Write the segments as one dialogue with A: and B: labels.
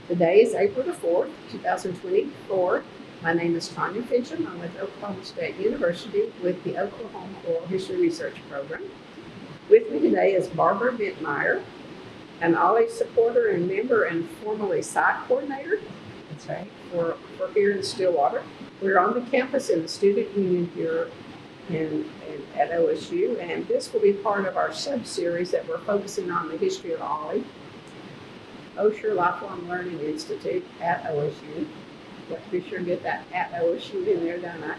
A: Today is April the 4th, 2024. My name is Tanya Finchum. I'm with Oklahoma State University with the Oklahoma Oral History Research Program. With me today is Barbara Mintmire, an OLLI supporter and member and formerly site coordinator.
B: That's right.
A: For here in Stillwater. We're on the campus in the Student Union here at OSU, and this will be part of our sub-series that we're focusing on the history of OLLI. Osher Lifelong Learning Institute at OSU. Let's be sure to get that at OSU in there, don't I?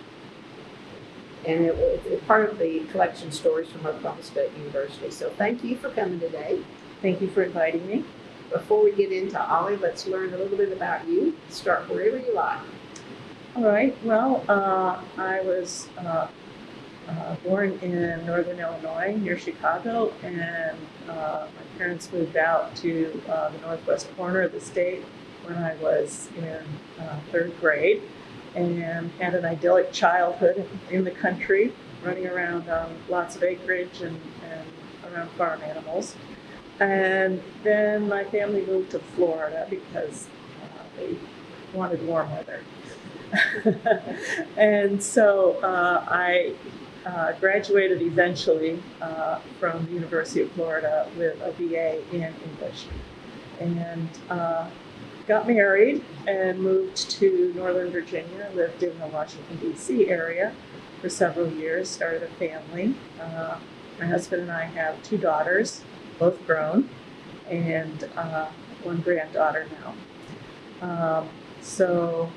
A: And it's part of the collection stories from Oklahoma State University. So thank you for coming today.
B: Thank you for inviting me.
A: Before we get into OLLI, let's learn a little bit about you. Start wherever you like.
B: All right. Well, I was born in northern Illinois near Chicago, and my parents moved out to the northwest corner of the state when I was in third grade, and had an idyllic childhood in the country, running around on lots of acreage and around farm animals. And then my family moved to Florida because they wanted warm weather. And so I graduated eventually from the University of Florida with a BA in English, and got married and moved to Northern Virginia, lived in the Washington, D.C. area for several years, started a family. My husband and I have two daughters, both grown, and one granddaughter now. So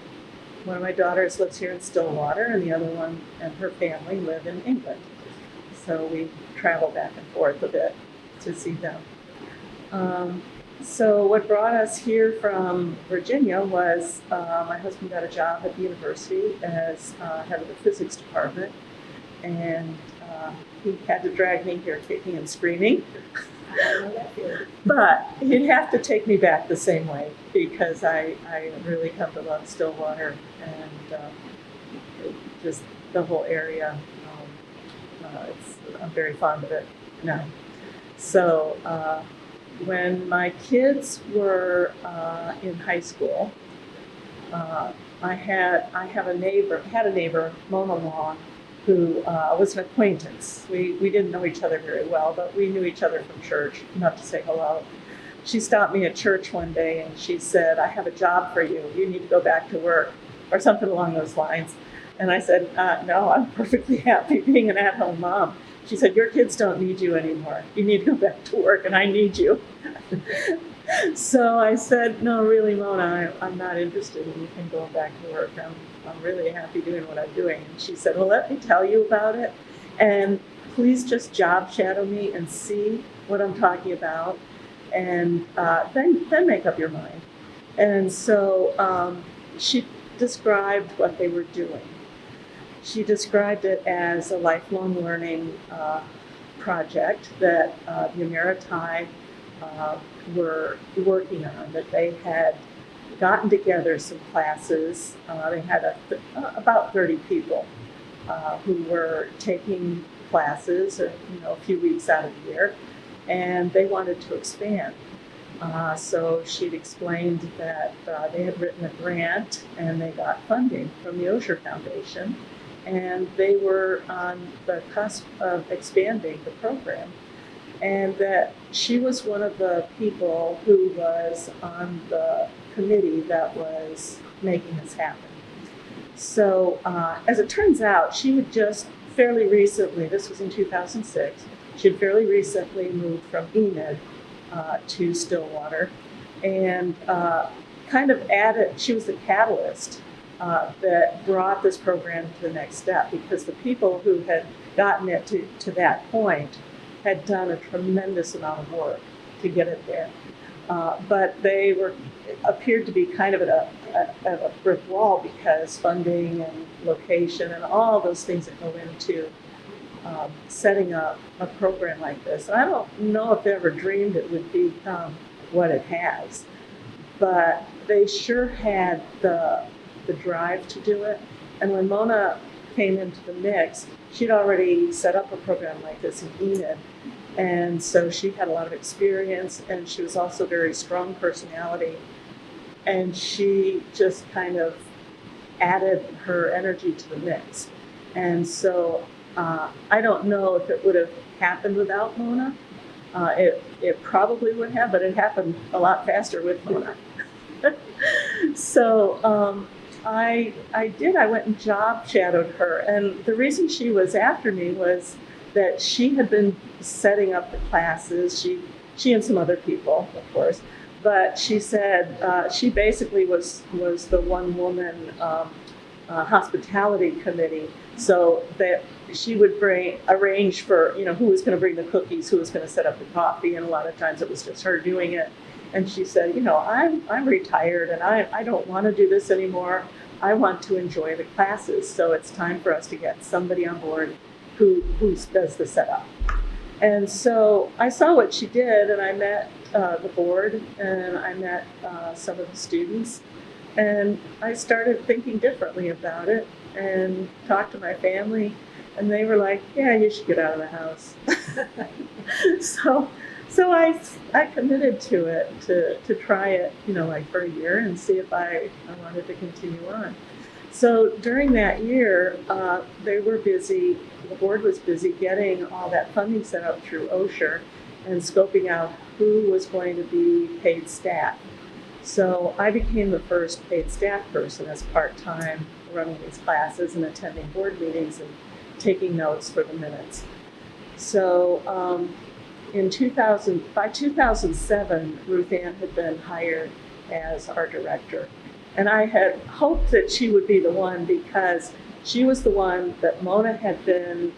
B: one of my daughters lives here in Stillwater, and the other one and her family live in England. So we travel back and forth a bit to see them. So what brought us here from Virginia was my husband got a job at the university as head of the physics department, and he had to drag me here kicking and screaming. But he'd have to take me back the same way because I really come to love Stillwater and just the whole area. I'm very fond of it now. So when my kids were in high school, I had a neighbor, Mona Long, who was an acquaintance. We didn't know each other very well, but we knew each other from church, enough to say hello. She stopped me at church one day and she said, "I have a job for you. You need to go back to work," or something along those lines. And I said, "No, I'm perfectly happy being an at-home mom." She said, "Your kids don't need you anymore. You need to go back to work, and I need you." So I said, "No, really, Mona, I'm not interested in anything going back to work. I'm really happy doing what I'm doing." And she said, "Well, let me tell you about it, and please just job shadow me and see what I'm talking about, and then make up your mind." And so she described what they were doing. She described it as a lifelong learning project that the Emeriti were working on, that they had gotten together some classes. They had about 30 people who were taking classes, a few weeks out of the year, and they wanted to expand. So she'd explained that they had written a grant and they got funding from the Osher Foundation, and they were on the cusp of expanding the program. And that she was one of the people who was on the committee that was making this happen. So as it turns out, she had just fairly recently, this was in 2006, she had fairly recently moved from Enid to Stillwater, and kind of added, she was the catalyst that brought this program to the next step, because the people who had gotten it to that point had done a tremendous amount of work to get it there. But they appeared to be kind of at a brick wall, because funding and location and all those things that go into setting up a program like this. And I don't know if they ever dreamed it would become what it has, but they sure had the drive to do it. And when Mona came into the mix, she'd already set up a program like this in Enid. And so she had a lot of experience, and she was also a very strong personality. and she just kind of added her energy to the mix. And so I don't know if it would have happened without Mona. It probably would have, but it happened a lot faster with Mona. So I went and job shadowed her, and the reason she was after me was that she had been setting up the classes. She and some other people, of course, but she said she basically was the one woman hospitality committee, so that she would arrange for, who was going to bring the cookies, who was going to set up the coffee, and a lot of times it was just her doing it. And she said, I'm retired and I don't want to do this anymore. I want to enjoy the classes, so it's time for us to get somebody on board who does the setup. And so I saw what she did, and I met the board, and I met some of the students, and I started thinking differently about it and talked to my family, and they were like, yeah, you should get out of the house. So I committed to it, to try it, for a year and see if I wanted to continue on. So during that year, they were busy, the board was busy getting all that funding set up through OSHR and scoping out who was going to be paid staff. So I became the first paid staff person as part-time, running these classes and attending board meetings and taking notes for the minutes. So by 2007, Ruth Ann had been hired as our director. And I had hoped that she would be the one, because she was the one that Mona had been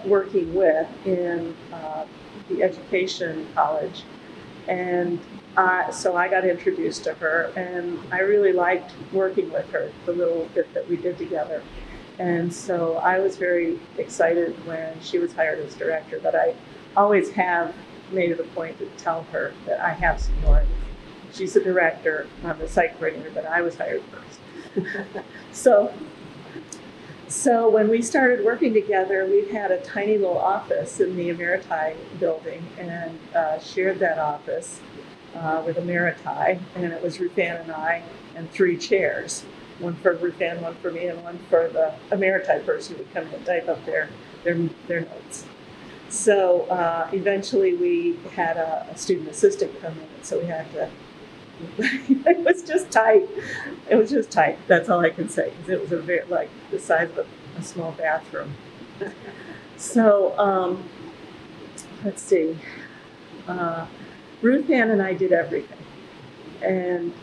B: working with in the education college. And so I got introduced to her, and I really liked working with her, the little bit that we did together. And so I was very excited when she was hired as director, but I always have made it a point to tell her that I have seniority. She's the director, I'm the site coordinator, but I was hired first. So when we started working together, we had a tiny little office in the Emeriti building, and shared that office with Emeriti, and it was Ruth Ann and I and 3 chairs. One for Ruth Ann, one for me, and one for the Emeriti person who would come and type up their notes. So eventually we had a student assistant come in, so we had to, it was just tight. It was just tight, that's all I can say, because it was like the size of a small bathroom. So let's see, Ruth Ann and I did everything. And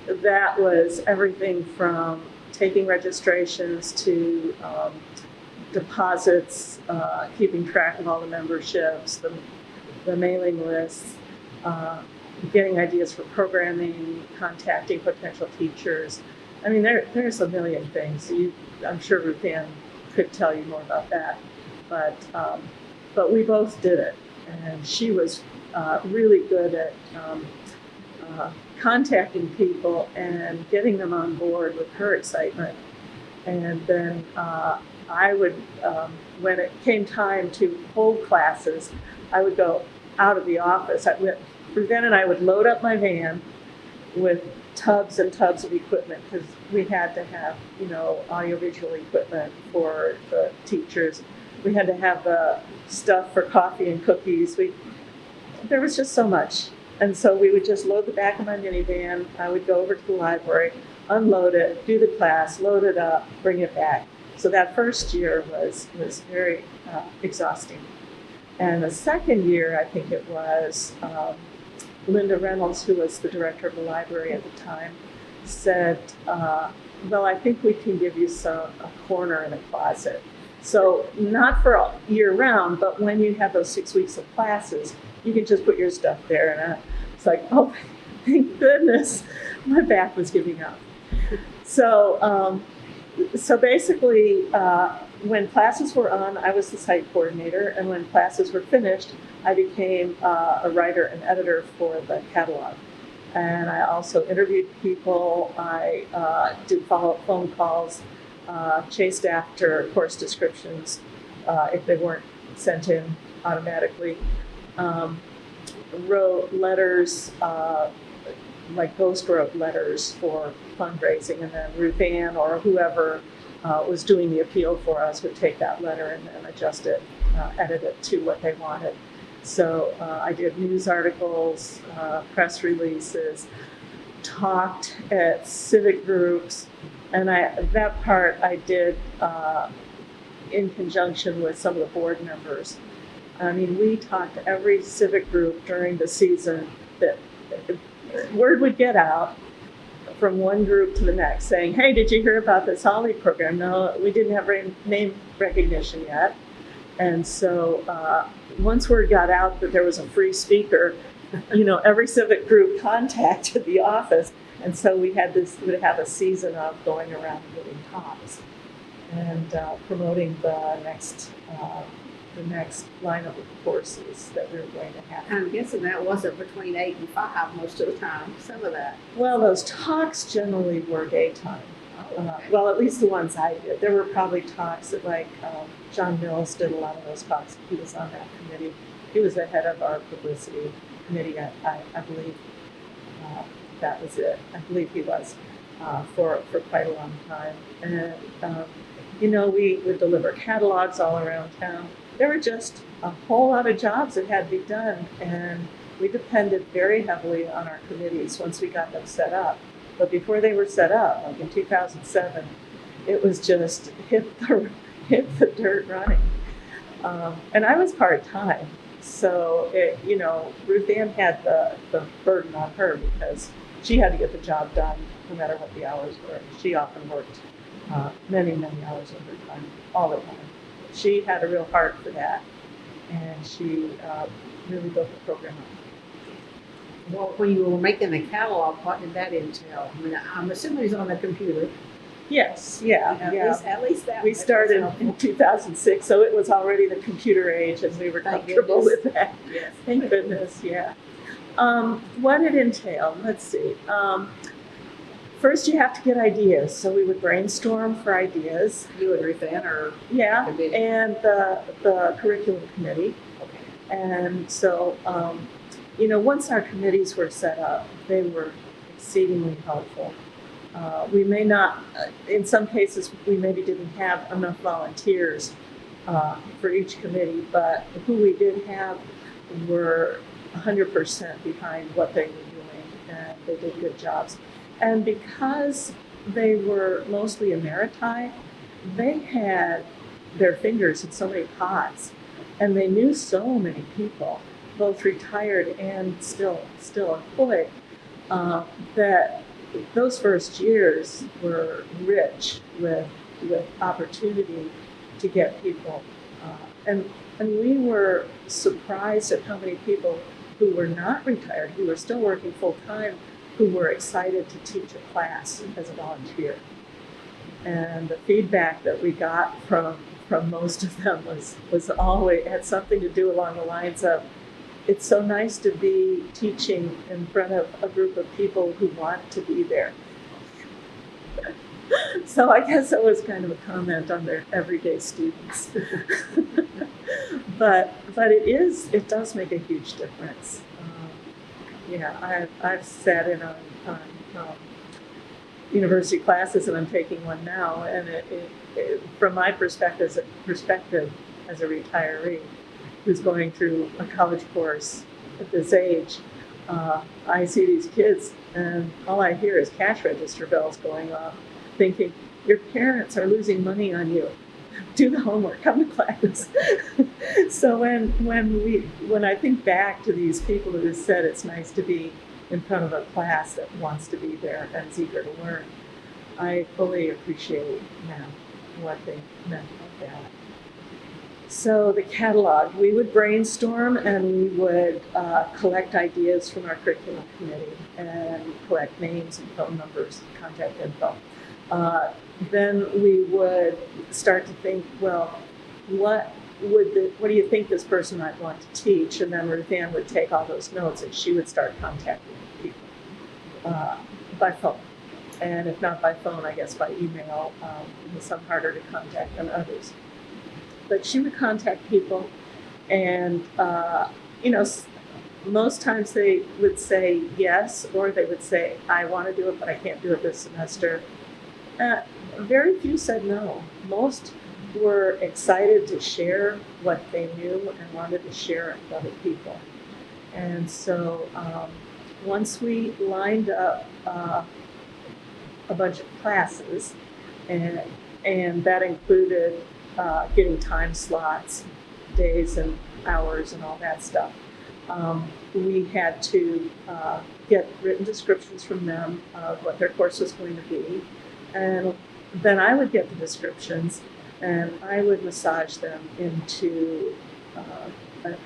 B: that was everything from taking registrations to deposits, keeping track of all the memberships, the mailing lists, getting ideas for programming, contacting potential teachers. I mean, there's a million things. I'm sure Ruth Ann could tell you more about that. But we both did it, and she was really good at contacting people and getting them on board with her excitement. And then I would, when it came time to hold classes, I would go out of the office. Ruth Ann and I would load up my van with tubs and tubs of equipment, because we had to have, audiovisual equipment for the teachers. We had to have the stuff for coffee and cookies. There was just so much. And so we would just load the back of my minivan. I would go over to the library, unload it, do the class, load it up, bring it back. So that first year was very exhausting. And the second year, I think it was, Linda Reynolds, who was the director of the library at the time, said, well, I think we can give you a corner in a closet. So not for year round, but when you have those 6 weeks of classes, you can just put your stuff there. And it's like, oh, thank goodness, my back was giving up. So basically, when classes were on, I was the site coordinator, and when classes were finished, I became a writer and editor for the catalog. And I also interviewed people. I did follow-up phone calls, chased after course descriptions if they weren't sent in automatically. Wrote letters like ghost wrote letters for fundraising, and then Ruth Ann or whoever was doing the appeal for us would take that letter and then adjust it, edit it to what they wanted. So I did news articles, press releases, talked at civic groups, and that part I did in conjunction with some of the board members. I mean, we talked to every civic group during the season that word would get out from one group to the next saying, hey, did you hear about this OLLI program? No, we didn't have name recognition yet. And so once word got out that there was a free speaker, every civic group contacted the office. And so we would have a season of going around and giving talks and promoting the next lineup of courses that we were going to have.
A: I'm guessing that wasn't between 8 and 5 most of the time, some of that.
B: Well, those talks generally were daytime. Well, at least the ones I did. There were probably talks that John Mills did a lot of those talks. He was on that committee. He was the head of our publicity committee, I believe. That was it. I believe he was for quite a long time. And, we would deliver catalogs all around town. There were just a whole lot of jobs that had to be done, and we depended very heavily on our committees once we got them set up. But before they were set up, like in 2007, it was just hit the dirt running. And I was part-time, so Ruth Ann had the burden on her because she had to get the job done no matter what the hours were. She often worked many, many hours overtime, all the time. She had a real heart for that, and she really built the program up.
A: Well, when you were making the catalog, what did that entail? I mean, I'm assuming it's on the computer.
B: Yes, yeah.
A: At least that.
B: We started in 2006, so it was already the computer age, and we were comfortable with that.
A: Yes.
B: Thank goodness, yeah. What did it entail? Let's see. First, you have to get ideas. So we would brainstorm for ideas.
A: You and Ruth Ann, or
B: yeah,
A: committee?
B: And the curriculum committee.
A: Okay.
B: And so, once our committees were set up, they were exceedingly helpful. We may not, in some cases, we maybe didn't have enough volunteers for each committee, but who we did have were 100% behind what they were doing, and they did good jobs. And because they were mostly emeriti, they had their fingers in so many pots, and they knew so many people, both retired and still employed, that those first years were rich with opportunity to get people. And we were surprised at how many people who were not retired, who were still working full time, who were excited to teach a class as a volunteer. And the feedback that we got from most of them was always had something to do along the lines of, it's so nice to be teaching in front of a group of people who want to be there. So I guess it was kind of a comment on their everyday students. But it does make a huge difference. I've sat in on university classes, and I'm taking one now, and it from my perspective as a retiree who's going through a college course at this age, I see these kids, and all I hear is cash register bells going off, thinking, your parents are losing money on you. Do the homework, come to class. So when I think back to these people who have said it's nice to be in front of a class that wants to be there and is eager to learn, I fully appreciate now what they meant by that. So the catalog, we would brainstorm, and we would collect ideas from our curriculum committee and collect names and phone numbers, contact info. Then we would start to think, well, what do you think this person might want to teach? And then Ruth Ann would take all those notes, and she would start contacting people by phone. And if not by phone, I guess by email. Some harder to contact than others. But she would contact people, and most times they would say yes, or they would say, I want to do it, but I can't do it this semester. Very few said no. Most were excited to share what they knew and wanted to share it with other people. And so once we lined up a bunch of classes, and that included getting time slots, days and hours and all that stuff, we had to get written descriptions from them of what their course was going to be. And then I would get the descriptions and I would massage them into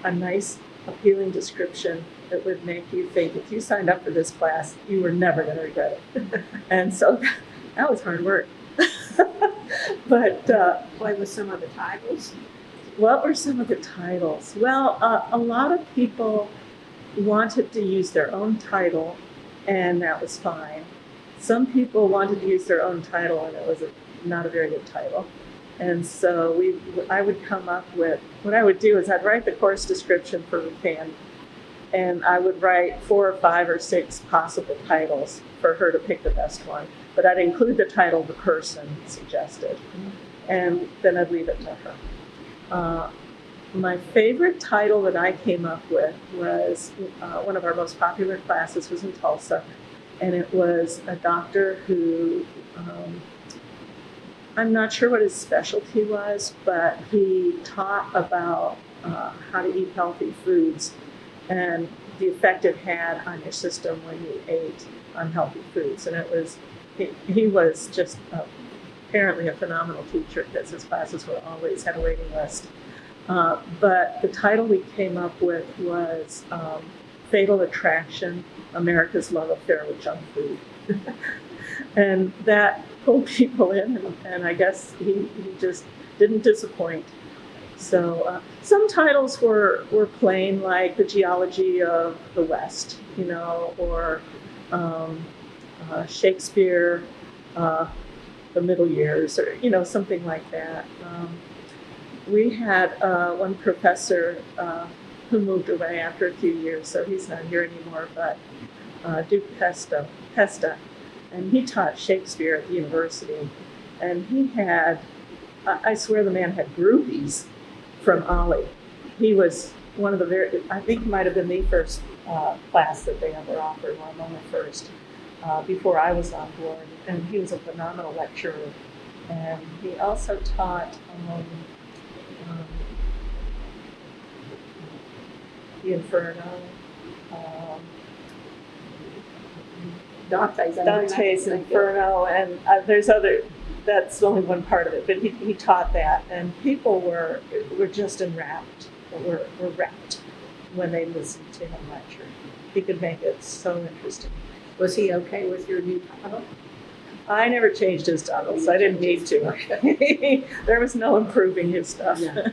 B: a nice, appealing description that would make you think if you signed up for this class, you were never going to regret it. And so that was hard work. But
A: What were some of the titles?
B: what were some of the titles? Well, a lot of people wanted to use their own title, and that was fine. Some people wanted to use their own title, and it was not a very good title. And so I would come up with, what I would do is I'd write the course description for Ruth Ann, and I would write 4 or 5 or 6 possible titles for her to pick the best one. But I'd include the title the person suggested, and then I'd leave it to her. My favorite title that I came up with was one of our most popular classes was in Tulsa, and it was a doctor who, I'm not sure what his specialty was, but he taught about how to eat healthy foods and the effect it had on your system when you ate unhealthy foods. And it was, he was just apparently a phenomenal teacher because his classes were always had a waiting list. But the title we came up with was Fatal Attraction, America's Love Affair with Junk Food. And that pulled people in, and I guess he just didn't disappoint. So some titles were plain, like The Geology of the West, you know, or Shakespeare, The Middle Years, or, you know, something like that. We had one professor who moved away after a few years, so he's not here anymore, but Duke Pesta, and he taught Shakespeare at the university. And he had, I swear the man had groupies from OLLI. He was one of the I think it might have been the first class that they ever offered, or among the first, before I was on board. And he was a phenomenal lecturer. And he also taught the Inferno, Dante's Inferno, and there's other, that's only one part of it, but he taught that, and people were just enwrapped, were rapt when they listened to him lecture. He could make it so interesting.
A: Was he okay with your new title?
B: I never changed his titles. I didn't need to. There was no improving his stuff. Yeah.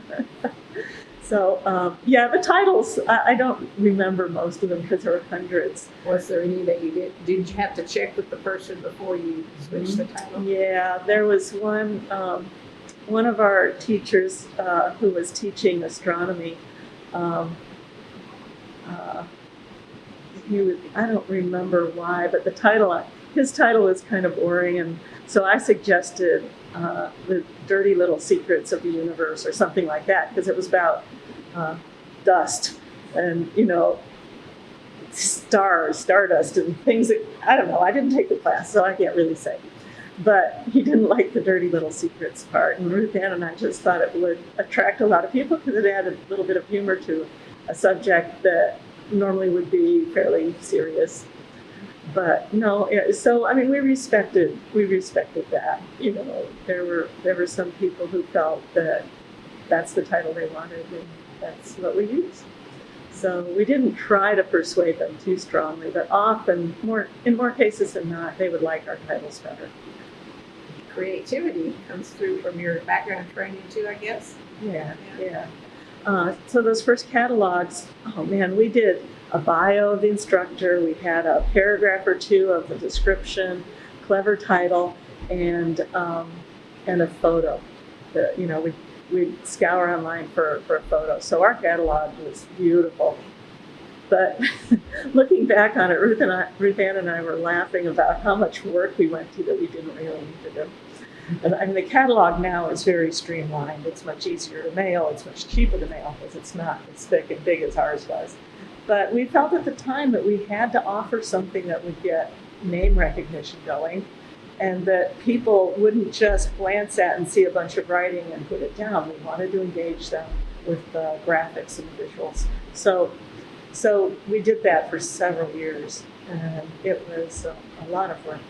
B: So, yeah, the titles, I don't remember most of them because there were hundreds.
A: Was there any that you did you have to check with the person before you switched the title?
B: Yeah, there was one of our teachers who was teaching astronomy. I don't remember why, but his title was kind of boring, and so I suggested The Dirty Little Secrets of the Universe or something like that, because it was about dust and, you know, stardust and things that, I don't know, I didn't take the class, so I can't really say. But he didn't like the Dirty Little Secrets part, and Ruth Ann and I just thought it would attract a lot of people because it added a little bit of humor to a subject that normally would be fairly serious. But no, so I mean, we respected that. You know, there were some people who felt that that's the title they wanted, and that's what we used. So we didn't try to persuade them too strongly, but often, in more cases than not, they would like our titles better.
A: Creativity comes through from your background training too, I guess.
B: Yeah. So those first catalogs, oh man, we did a bio of the instructor. We had a paragraph or two of the description, clever title, and a photo. You know, we'd scour online for a photo. So our catalog was beautiful. But looking back on it, Ruth Ann and I were laughing about how much work we went to that we didn't really need to do. And I mean, the catalog now is very streamlined. It's much easier to mail. It's much cheaper to mail because it's not as thick and big as ours was. But we felt at the time that we had to offer something that would get name recognition going, and that people wouldn't just glance at and see a bunch of writing and put it down. We wanted to engage them with the graphics and the visuals. So we did that for several years, and it was a lot of work.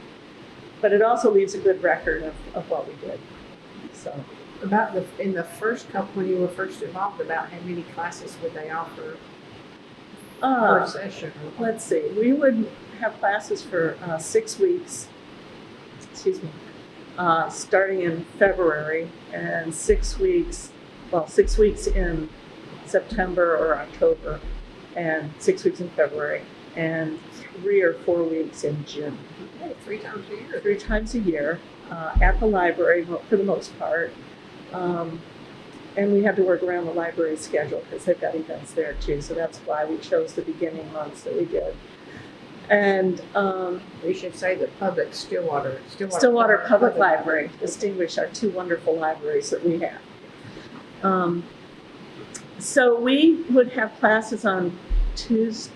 B: But it also leaves a good record of what we did. So
A: About in the first couple, when you were first involved, about how many classes would they offer per session?
B: Let's see, we would have classes for 6 weeks, starting in February, and 6 weeks in September or October, and 6 weeks in February, and 3 or 4 weeks in June.
A: Okay, 3 times a year.
B: 3 times a year at the library for the most part. And we had to work around the library schedule because they've got events there too. So that's why we chose the beginning months that we did. And
A: We should say the public Stillwater
B: Public Library distinguish our 2 wonderful libraries that we have. So we would have classes on Tuesdays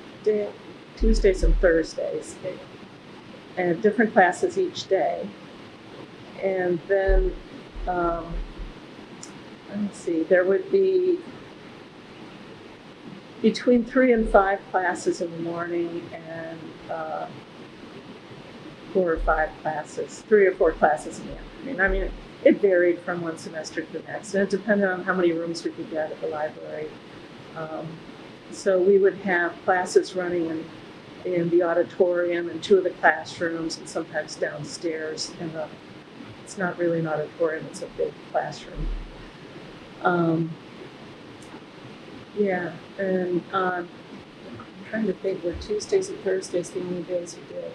B: and Thursdays, and different classes each day. And then, let's see, there would be between 3 and 5 classes in the morning, and 4 or 5 classes, 3 or 4 classes in the afternoon. I mean, it varied from one semester to the next, and it depended on how many rooms we could get at the library. So we would have classes running in the auditorium and 2 of the classrooms, and sometimes downstairs it's not really an auditorium, it's a big classroom. And I'm trying to think, were Tuesdays and Thursdays the only days we did?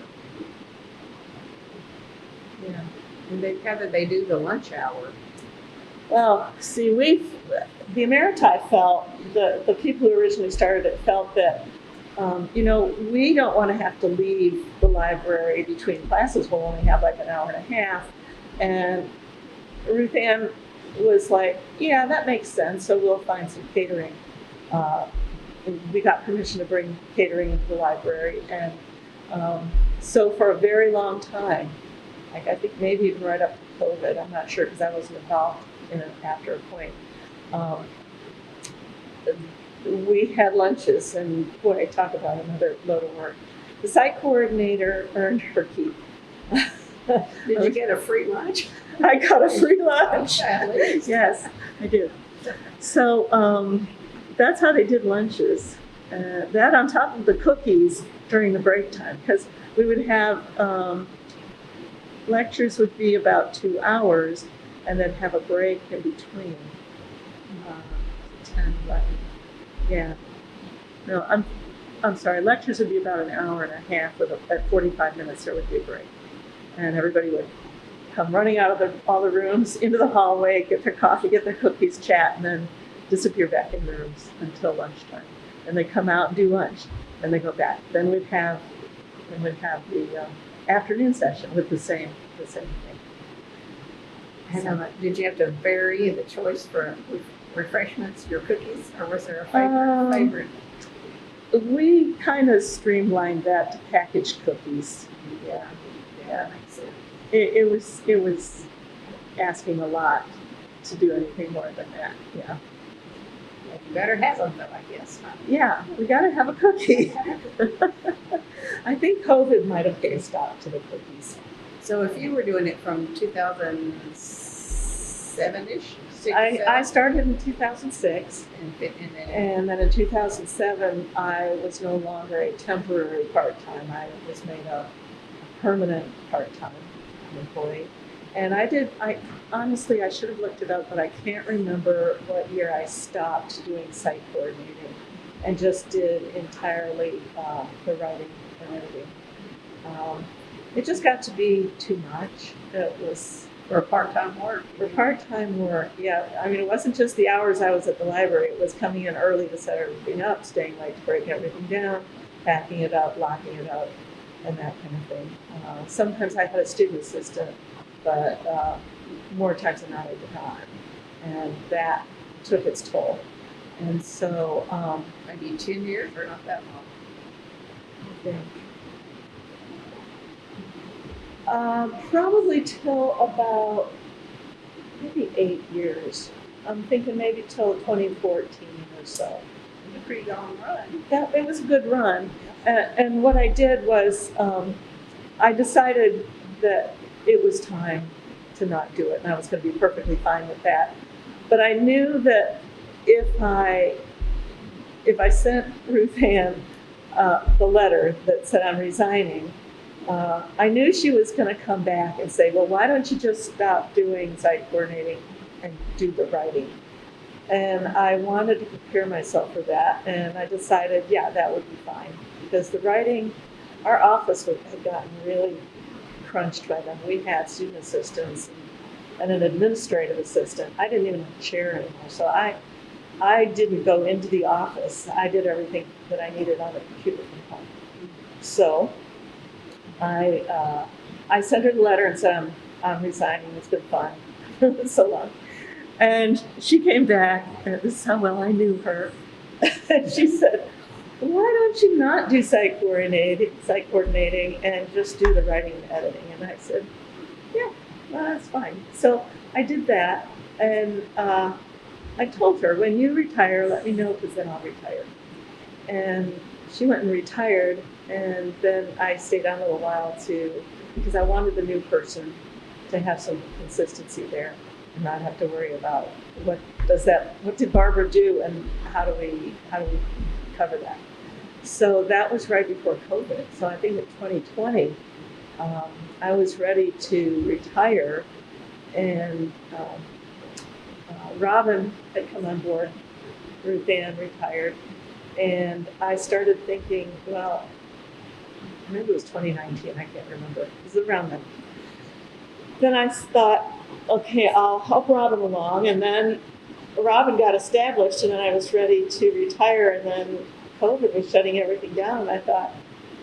B: Yeah.
A: And how did they do the lunch hour?
B: Well, see, the Emeriti felt, the people who originally started it felt that, we don't want to have to leave the library between classes. We'll only have like an hour and a half. And Ruth Ann was like, yeah, that makes sense. So we'll find some catering. We got permission to bring catering into the library. And so for a very long time, like I think maybe even right up to COVID, I'm not sure because I wasn't involved in it after a point. We had lunches, and boy, talk about another load of work. The site coordinator earned her keep.
A: Did you get a free lunch?
B: I got a free lunch.
A: At least.
B: Yes, I did. So that's how they did lunches. That on top of the cookies during the break time, because we would have lectures would be about 2 hours, and then have a break in between. 10, 11. Yeah. No, I'm sorry. Lectures would be about an hour and a half. At 45 minutes, there would be a break, and everybody would come running out of all the rooms into the hallway, get their coffee, get their cookies, chat, and then disappear back in the rooms until lunchtime. And they come out and do lunch, and they go back. Then we'd have the afternoon session with the same thing.
A: And did you have to vary the choice for refreshments, your cookies, or was there a favorite?
B: We kind of streamlined that to packaged cookies. Yeah.
A: That makes sense.
B: It was asking a lot to do anything more than that. Yeah.
A: You better have them, though, I guess.
B: Yeah, we got to have a cookie. I think COVID might have put a stop to the cookies.
A: So if you were doing it from 2007-ish, 6,
B: I started in 2006,
A: and
B: then in 2007, I was no longer a temporary part-time. I was made a permanent part-time employee. And honestly, I should have looked it up, but I can't remember what year I stopped doing site coordinating and just did entirely the writing and editing. It just got to be too much. It was
A: For part-time work.
B: For part-time work, yeah. I mean, it wasn't just the hours I was at the library. It was coming in early to set everything up, staying late to break everything down, packing it up, locking it up, and that kind of thing. Sometimes I had a student assistant, but more times than not, I did not. And that took its toll. And so,
A: Maybe 10 years or not that long.
B: I think, probably till about maybe 8 years. I'm thinking maybe till 2014 or so.
A: It's a pretty long run.
B: It was a good run. And what I did was I decided that it was time to not do it, and I was going to be perfectly fine with that. But I knew that if I sent Ruth Ann the letter that said I'm resigning, I knew she was going to come back and say, well, why don't you just stop doing site coordinating and do the writing? And I wanted to prepare myself for that, and I decided, yeah, that would be fine. Because the writing, our office had gotten really crunched by then. We had student assistants and an administrative assistant. I didn't even have a chair anymore, so I didn't go into the office. I did everything that I needed on the computer from home. So I sent her the letter and said, I'm resigning. It's been fun. So long. And she came back, and this is how well I knew her. And she said, why don't you not do site coordinating and just do the writing and editing? And I said, yeah, well, that's fine. So I did that, and I told her, when you retire, let me know, because then I'll retire. And she went and retired, and then I stayed on a little while because I wanted the new person to have some consistency there and not have to worry about what did Barbara do, and how do we cover that. So that was right before COVID. So I think in 2020, I was ready to retire, and Robin had come on board. Ruth Ann retired, and I started thinking, well, maybe it was 2019, I can't remember. It was around then. Then I thought, okay, I'll help Robin along, and then Robin got established, and then I was ready to retire, and then COVID was shutting everything down, and I thought,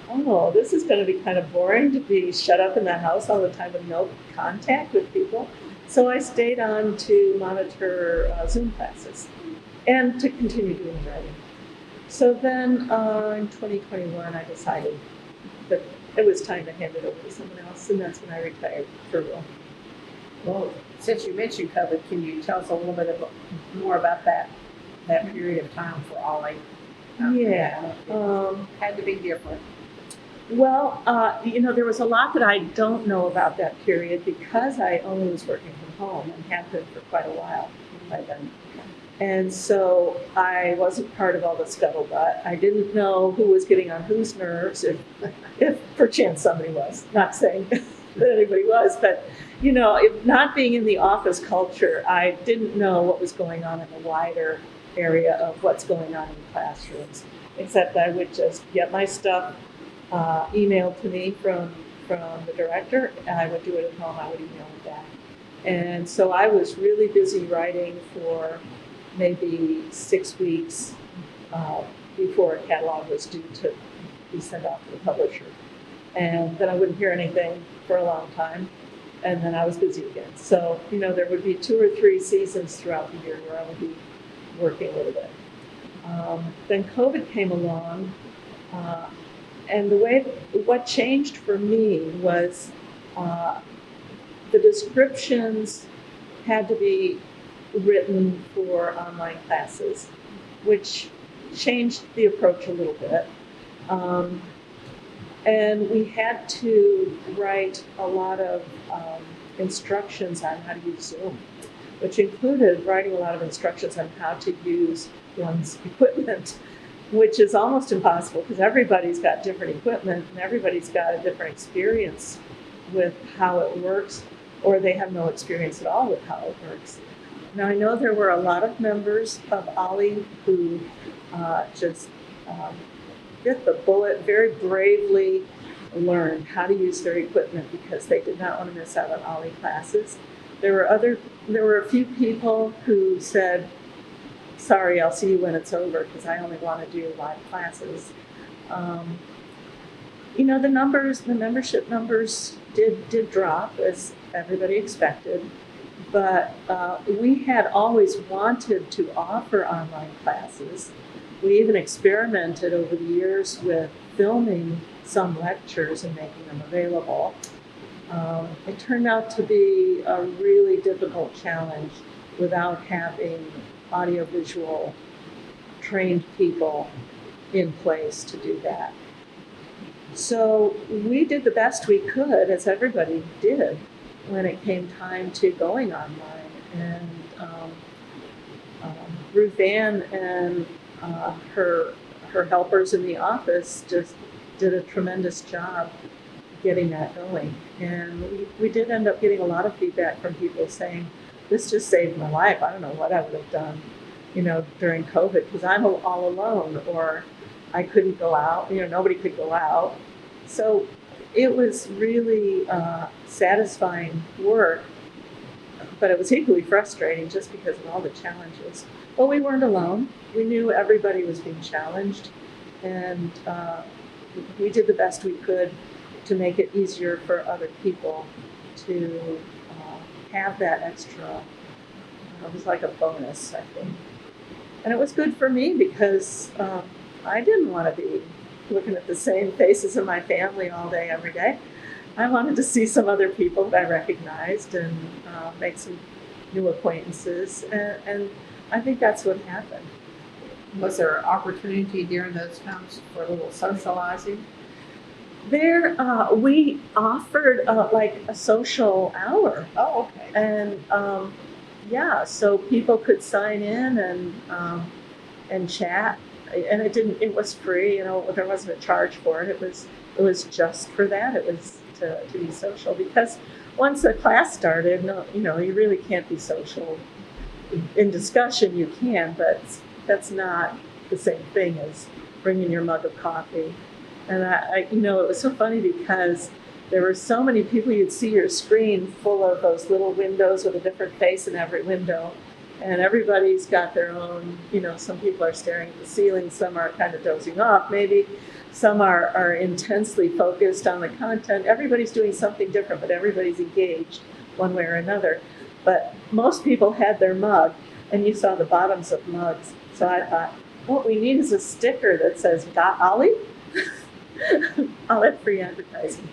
B: oh, this is going to be kind of boring to be shut up in the house all the time with no contact with people. So I stayed on to monitor Zoom classes and to continue doing writing. So then in 2021, I decided that it was time to hand it over to someone else, and that's when I retired for real.
A: Well, since you mentioned COVID, can you tell us a little bit more about that period of time for OLLI?
B: Yeah.
A: Had to be different.
B: Well, there was a lot that I don't know about that period because I only was working from home and had been for quite a while by then. And so I wasn't part of all the scuttlebutt. I didn't know who was getting on whose nerves, if perchance somebody was. Not saying that anybody was, but if not being in the office culture, I didn't know what was going on in the wider area of what's going on in the classrooms, except I would just get my stuff emailed to me from the director, and I would do it at home. I would email it back. And so I was really busy writing for maybe 6 weeks before a catalog was due to be sent off to the publisher. And then I wouldn't hear anything for a long time, and then I was busy again. So, there would be 2 or 3 seasons throughout the year where I would be working a little bit. Then COVID came along, and what changed for me was the descriptions had to be written for online classes, which changed the approach a little bit. And we had to write a lot of instructions on how to use Zoom, which included writing a lot of instructions on how to use one's equipment, which is almost impossible because everybody's got different equipment and everybody's got a different experience with how it works, or they have no experience at all with how it works. Now, I know there were a lot of members of OLLI who just bit the bullet, very bravely learned how to use their equipment because they did not want to miss out on OLLI classes. There were a few people who said, sorry, I'll see you when it's over because I only want to do live classes. The membership numbers did drop as everybody expected, but we had always wanted to offer online classes. We even experimented over the years with filming some lectures and making them available. It turned out to be a really difficult challenge without having audiovisual trained people in place to do that. So we did the best we could, as everybody did, when it came time to going online. And Ruth Ann and her helpers in the office just did a tremendous job getting that going. And we did end up getting a lot of feedback from people saying, this just saved my life. I don't know what I would have done, during COVID, because I'm all alone, or I couldn't go out, nobody could go out. So it was really satisfying work, but it was equally frustrating just because of all the challenges. But we weren't alone. We knew everybody was being challenged, and we did the best we could to make it easier for other people to have that extra. It was like a bonus, I think. And it was good for me because I didn't want to be looking at the same faces of my family all day, every day. I wanted to see some other people that I recognized and make some new acquaintances. And I think that's what happened.
A: Was there opportunity during those times for a little socializing?
B: There, we offered like a social hour.
A: Oh, okay.
B: And so people could sign in and chat. And it was free, there wasn't a charge for it. It was just for that. It was to be social, because once the class started, you really can't be social. In discussion you can, but that's not the same thing as bringing your mug of coffee. And it was so funny because there were so many people. You'd see your screen full of those little windows with a different face in every window. And everybody's got their own, some people are staring at the ceiling, some are kind of dozing off, maybe some are intensely focused on the content. Everybody's doing something different, but everybody's engaged one way or another. But most people had their mug, and you saw the bottoms of mugs. So I thought, what we need is a sticker that says, "Got OLLI?" I'll have free advertising.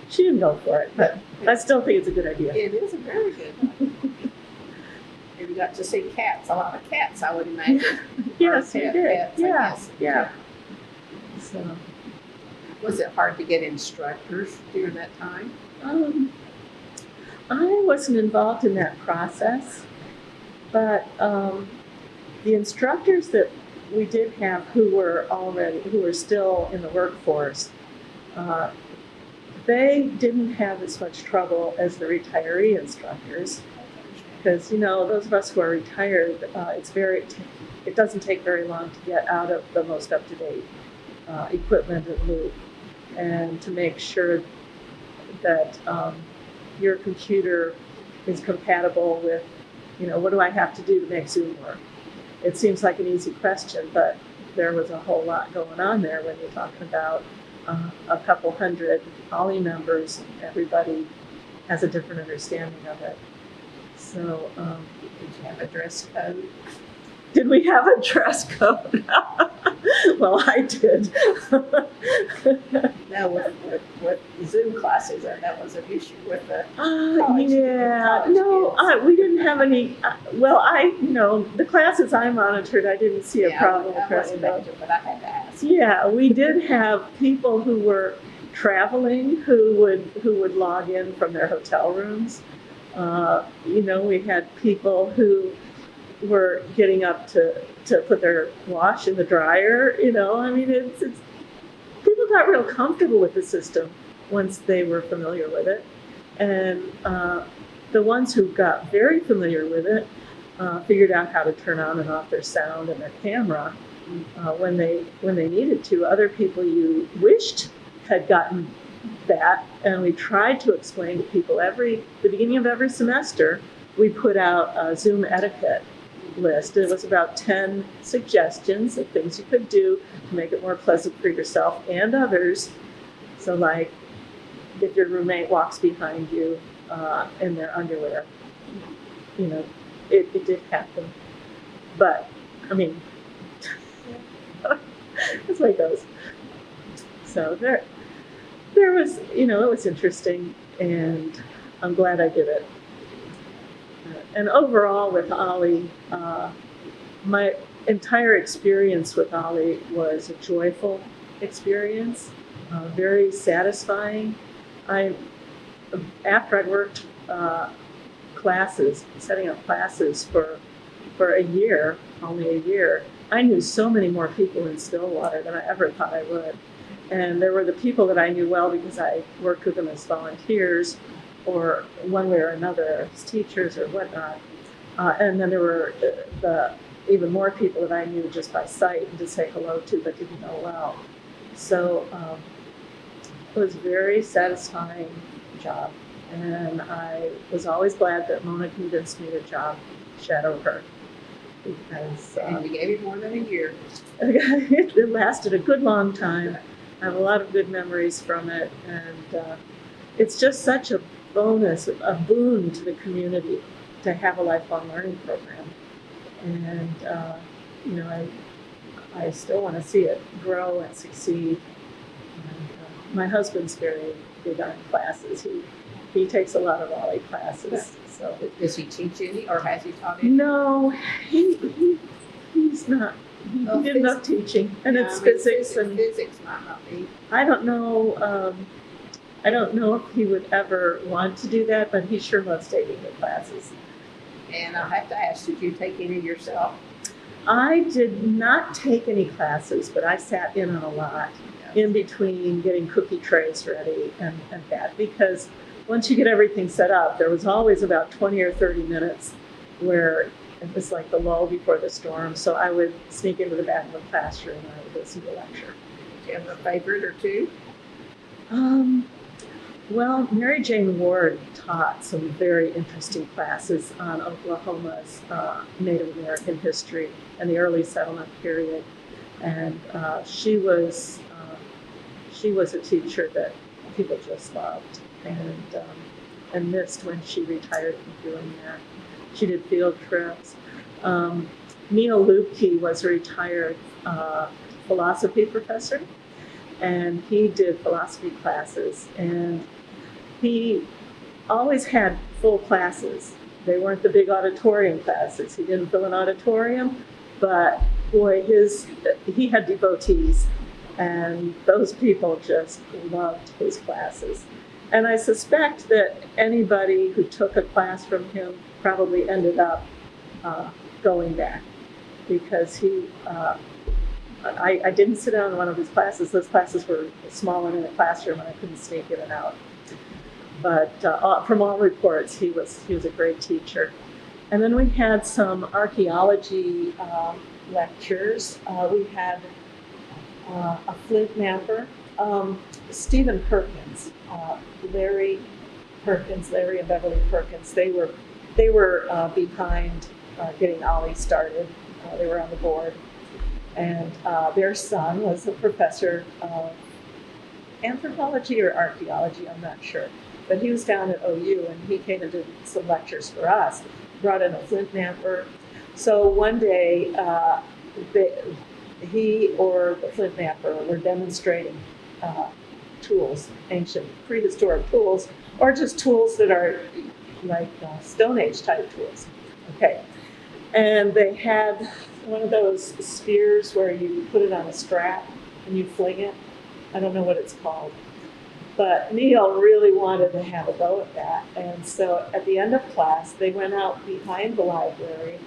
B: She didn't go for it, but I still think it's a good idea.
A: It is a very good one. You got to see cats, a lot of cats, I would imagine.
B: Yes, you did.
A: Pets,
B: Yeah. So,
A: was it hard to get instructors during that time?
B: I wasn't involved in that process, but the instructors that we did have who were still in the workforce, they didn't have as much trouble as the retiree instructors. Because, those of us who are retired, it doesn't take very long to get out of the most up-to-date equipment and loop, and to make sure that your computer is compatible with, what do I have to do to make Zoom work? It seems like an easy question, but there was a whole lot going on there when you're talking about a couple hundred OLLI members. Everybody has a different understanding of it. So,
A: did you have a dress code?
B: Did we have a dress code? Well, I did.
A: No, with Zoom classes, that was an issue with the
B: we didn't have any. The classes I monitored, I didn't see a problem with dress code.
A: But I had to ask.
B: Yeah, we did have people who were traveling who would log in from their hotel rooms. We had people who were getting up to put their wash in the dryer. It's people got real comfortable with the system once they were familiar with it, and the ones who got very familiar with it figured out how to turn on and off their sound and their camera when they needed to. Other people you wished had gotten that, and we tried to explain to people the beginning of every semester, we put out a Zoom etiquette list. It was about 10 suggestions of things you could do to make it more pleasant for yourself and others. So like, if your roommate walks behind you in their underwear, you know, it did happen. But, I mean, that's the way it goes. So there was, you know, it was interesting, and I'm glad I did it. And overall with OLLI, my entire experience with OLLI was a joyful experience, very satisfying. After I'd worked setting up classes for a year, only a year, I knew so many more people in Stillwater than I ever thought I would. And there were the people that I knew well because I worked with them as volunteers or one way or another as teachers or whatnot. And then there were the even more people that I knew just by sight and to say hello to but didn't know well. So it was a very satisfying job. And I was always glad that Mona convinced me to shadow her. Because,
A: and we gave you more than a year.
B: It lasted a good long time. I have a lot of good memories from it, and it's just such a bonus, a boon to the community to have a lifelong learning program. And you know, I still want to see it grow and succeed. And, my husband's very big on classes. He takes a lot of OLLI classes. So
A: does he teach any, or has he taught any?
B: No, he's not. He did enough teaching, and it's physics and
A: physics might not be.
B: I don't know. I don't know if he would ever want to do that, but he sure loves taking the classes.
A: And I have to ask, did you take any yourself?
B: I did not take any classes, but I sat in on a lot in between getting cookie trays ready and that, because once you get everything set up, there was always about 20 or 30 minutes where it was like the lull before the storm. So I would sneak into the back of the classroom and I would listen to a lecture.
A: Do you have a favorite or two?
B: Well, Mary Jane Ward taught some very interesting classes on Oklahoma's Native American history and the early settlement period. And she was a teacher that people just loved and missed when she retired from doing that. She did field trips. Neil Lupke was a retired philosophy professor, and he did philosophy classes, and he always had full classes. They weren't the big auditorium classes. He didn't fill an auditorium, but boy, he had devotees, and those people just loved his classes. And I suspect that anybody who took a class from him probably ended up going back, because I didn't sit down in one of his classes. Those classes were small and in a classroom, and I couldn't sneak in and out. But from all reports, he was a great teacher. And then we had some archaeology lectures. We had a flint knapper, Stephen Perkins, Larry and Beverly Perkins. They were behind getting OLLI started. They were on the board, and their son was a professor of anthropology or archaeology, I'm not sure, but he was down at OU, and he came and did some lectures for us. Brought in a flint knapper. So one day, he or the flint knapper were demonstrating tools, ancient prehistoric tools, or just tools that are like Stone Age type tools. Okay. And they had one of those spears where you put it on a strap and you fling it. I don't know what it's called. But Neil really wanted to have a go at that. And so at the end of class, they went out behind the library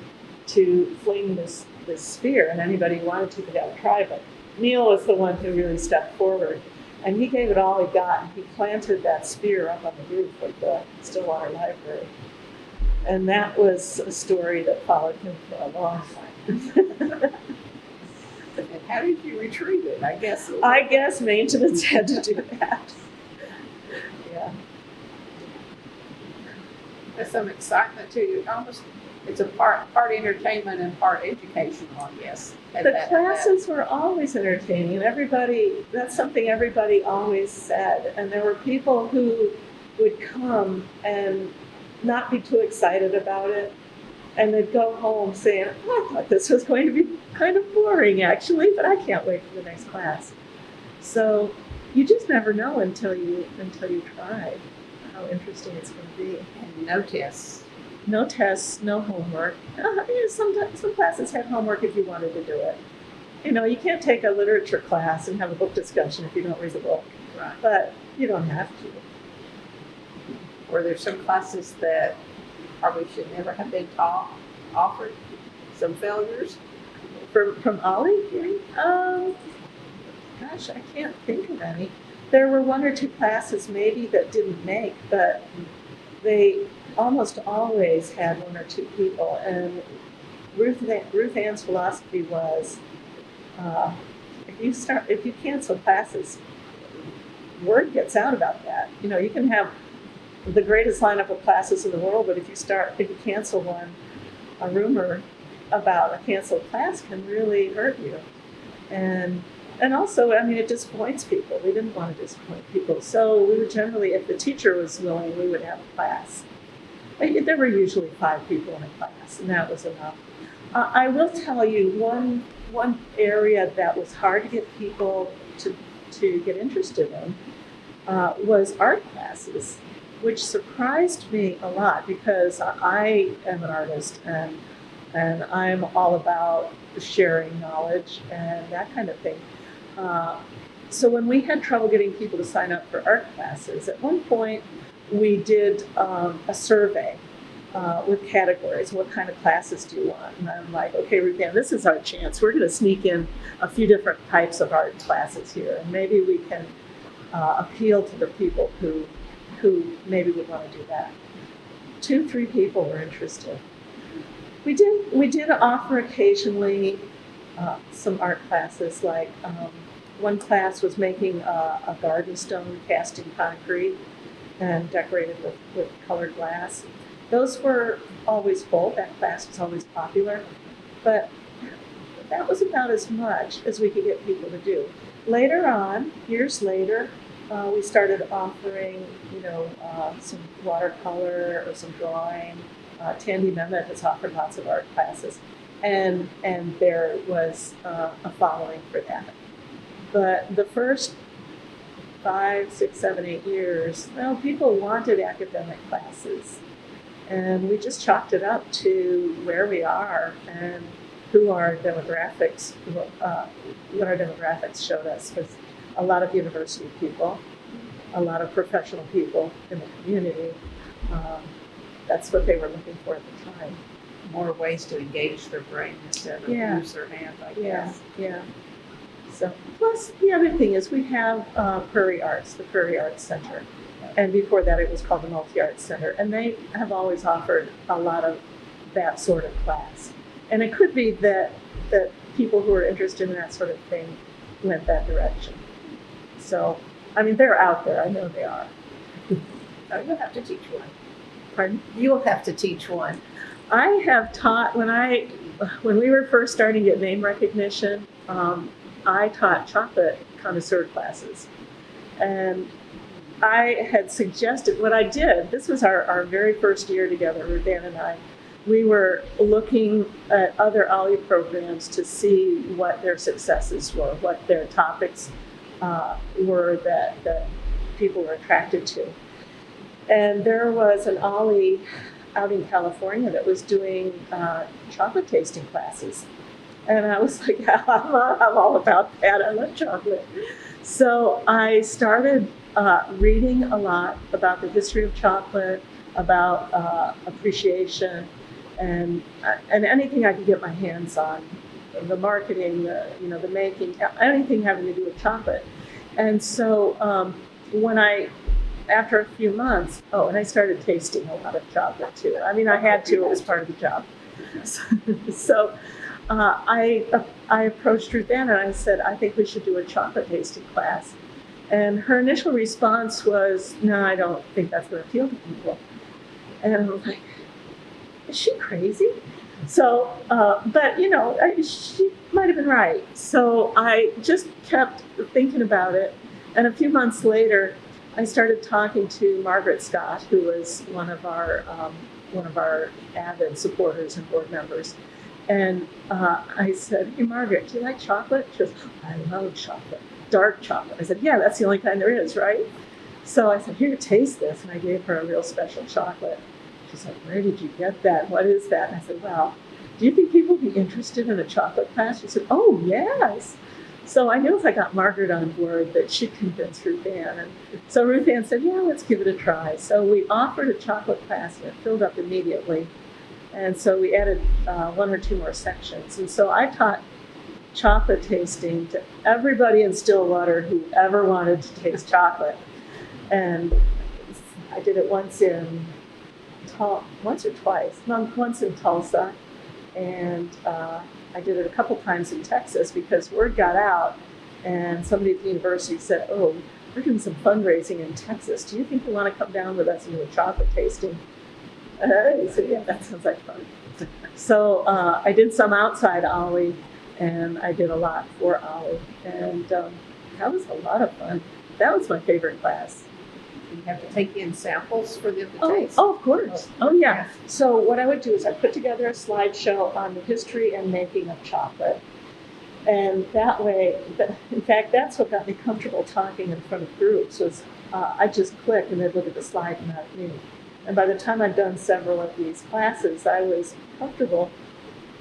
B: to fling this spear, and anybody who wanted to could have a try. But Neil was the one who really stepped forward. And he gave it all he got, and he planted that spear up on the roof of the Stillwater Library. And that was a story that followed him for a long time.
A: And how did you retrieve it? I guess maintenance had to do that. some excitement too. Almost, it's a part entertainment and part educational, I guess.
B: The classes were always entertaining, and that's something everybody always said. And there were people who would come and not be too excited about it, and they'd go home saying, oh, I thought this was going to be kind of boring actually, but I can't wait for the next class. So you just never know until you try how interesting it's going to be.
A: And no tests.
B: No tests, no homework. Some classes had homework if you wanted to do it. You can't take a literature class and have a book discussion if you don't read the book.
A: Right.
B: But you don't have to.
A: Were there some classes that probably should never have been offered? Some failures?
B: From OLLI? Gosh, I can't think of any. There were one or two classes maybe that didn't make, but they almost always had one or two people. And Ruth Ann's philosophy was, if you cancel classes, word gets out about that. You can have the greatest lineup of classes in the world, but if you cancel one, a rumor about a canceled class can really hurt you. And also, it disappoints people. We didn't want to disappoint people. So we would generally, if the teacher was willing, we would have a class. There were usually 5 people in a class, and that was enough. I will tell you one area that was hard to get people to get interested in was art classes, which surprised me a lot because I am an artist and I'm all about sharing knowledge and that kind of thing. So when we had trouble getting people to sign up for art classes, at one point we did a survey with categories. What kind of classes do you want? And I'm like, okay, Ruth Ann, this is our chance. We're going to sneak in a few different types of art classes here, and maybe we can appeal to the people who maybe would want to do that. 2-3 people were interested. We did offer occasionally some art classes, like one class was making a garden stone cast in concrete and decorated with colored glass. Those were always full. That class was always popular, but that was about as much as we could get people to do. Later on, years later, we started offering, some watercolor or some drawing. Tandy Mehmet has offered lots of art classes, and there was a following for that. But the first 5, 6, 7, 8 years, people wanted academic classes, and we just chalked it up to where we are and who our demographics, what our demographics showed us was a lot of university people, a lot of professional people in the community. That's what they were looking for at the time.
A: More ways to engage their brain instead of use their hands, I guess.
B: Yeah. So, plus the other thing is we have Prairie Arts, the Prairie Arts Center. And before that it was called the Multi-Arts Center. And they have always offered a lot of that sort of class. And it could be that people who are interested in that sort of thing went that direction. So, they're out there. I know they are.
A: You'll have to teach one.
B: Pardon?
A: You'll have to teach one.
B: I have taught, when we were first starting to get name recognition, I taught chocolate connoisseur classes. And I had suggested, what I did, this was our very first year together, Ruth Ann and I, we were looking at other OLLI programs to see what their successes were, what their topics were that people were attracted to. And there was an OLLI out in California that was doing chocolate tasting classes. And I was like, yeah, I'm all about that. I love chocolate. So I started reading a lot about the history of chocolate, about appreciation, and anything I could get my hands on, the marketing, the making, anything having to do with chocolate. And so after a few months, and I started tasting a lot of chocolate too. I had to, it was part of the job. So I approached Ruth Ann and I said, I think we should do a chocolate tasting class. And her initial response was, no, I don't think that's going to appeal to people. And I'm like, is she crazy? So, but you know, she might have been right. So I just kept thinking about it. And a few months later, I started talking to Margaret Scott, who was one of our avid supporters and board members. And I said, hey, Margaret, do you like chocolate? She goes, I love chocolate, dark chocolate. I said, yeah, that's the only kind there is, right? So I said, here, taste this. And I gave her a real special chocolate. She's like, where did you get that? What is that? And I said, well, do you think people would be interested in a chocolate class? She said, oh, yes. So I knew if I got Margaret on board that she'd convince Ruth Ann. And so Ruth Ann said, yeah, let's give it a try. So we offered a chocolate class and it filled up immediately. And so we added 1 or 2 more sections. And so I taught chocolate tasting to everybody in Stillwater who ever wanted to taste chocolate. And I did it once or twice, once in Tulsa, and I did it a couple times in Texas because word got out, and somebody at the university said, oh, we're doing some fundraising in Texas. Do you think you want to come down with us and do a chocolate tasting? I said, yeah, that sounds like fun. So I did some outside OLLI, and I did a lot for OLLI, and that was a lot of fun. That was my favorite class.
A: You have to take in samples for them to taste?
B: Oh, of course. Oh, yeah. So what I would do is I put together a slideshow on the history and making of chocolate. And that way, in fact, that's what got me comfortable talking in front of groups was I just click and they'd look at the slide and not me. And by the time I'd done several of these classes, I was comfortable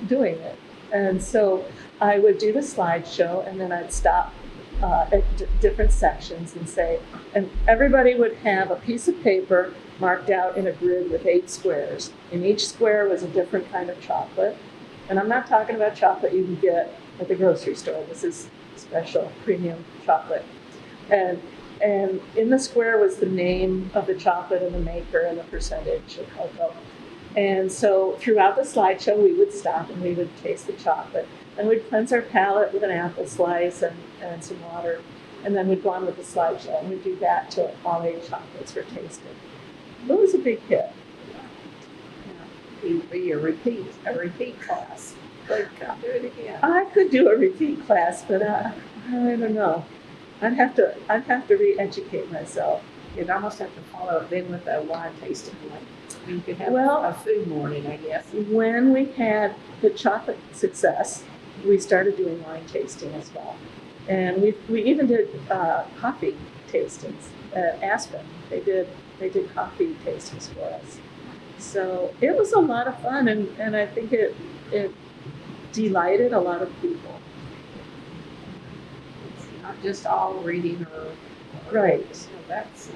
B: doing it. And so I would do the slideshow and then I'd stop at different sections and say, and everybody would have a piece of paper marked out in a grid with 8 squares. And each square was a different kind of chocolate. And I'm not talking about chocolate you can get at the grocery store. This is special premium chocolate. And in the square was the name of the chocolate and the maker and the percentage of cocoa. And so throughout the slideshow, we would stop and we would taste the chocolate. And we'd cleanse our palate with an apple slice and some water. And then we'd go on with the slideshow. And we'd do that till all 8 chocolates were tasted. It was a big hit.
A: It would be a repeat class. But do it again.
B: I could do a repeat class, but I don't know. I'd have to re-educate myself.
A: You'd almost have to follow it then with a wine tasting. Like you could have
B: Well,
A: a food morning, I guess.
B: When we had the chocolate success, we started doing wine tasting as well. And we even did coffee tastings at Aspen. They did coffee tastings for us. So it was a lot of fun, and I think it delighted a lot of people.
A: It's not just all reading or
B: Right.
A: So that's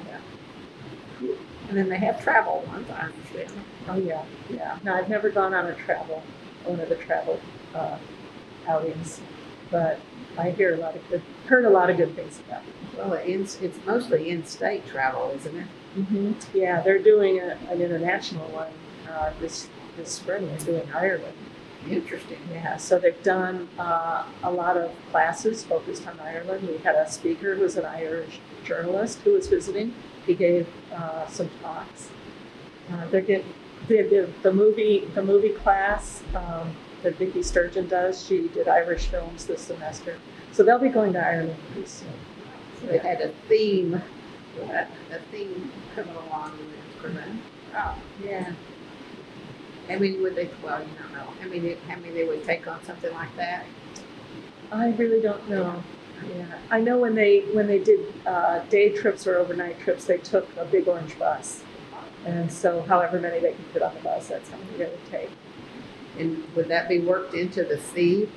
A: And then they have travel ones, I understand.
B: Oh yeah. No, I've never gone on one of the travel outings, but I heard a lot of good things about it.
A: Well, it's mostly in-state travel, isn't it?
B: Mm-hmm. Yeah, they're doing an international one this spring. They're doing Ireland.
A: Interesting.
B: Yeah, so they've done a lot of classes focused on Ireland. We had a speaker who was an Irish journalist who was visiting. He gave some talks. They did the movie class that Vicki Sturgeon does. She did Irish films this semester. So they'll be going to Ireland pretty soon.
A: So they had a theme coming along for them. Oh,
B: Yeah.
A: how many would they? Well, you don't know. How many they would take on something like that?
B: I really don't know. Yeah, I know when they did day trips or overnight trips, they took a big orange bus, and so however many they could fit on the bus, that's how many they would take.
A: And would that be worked into the fee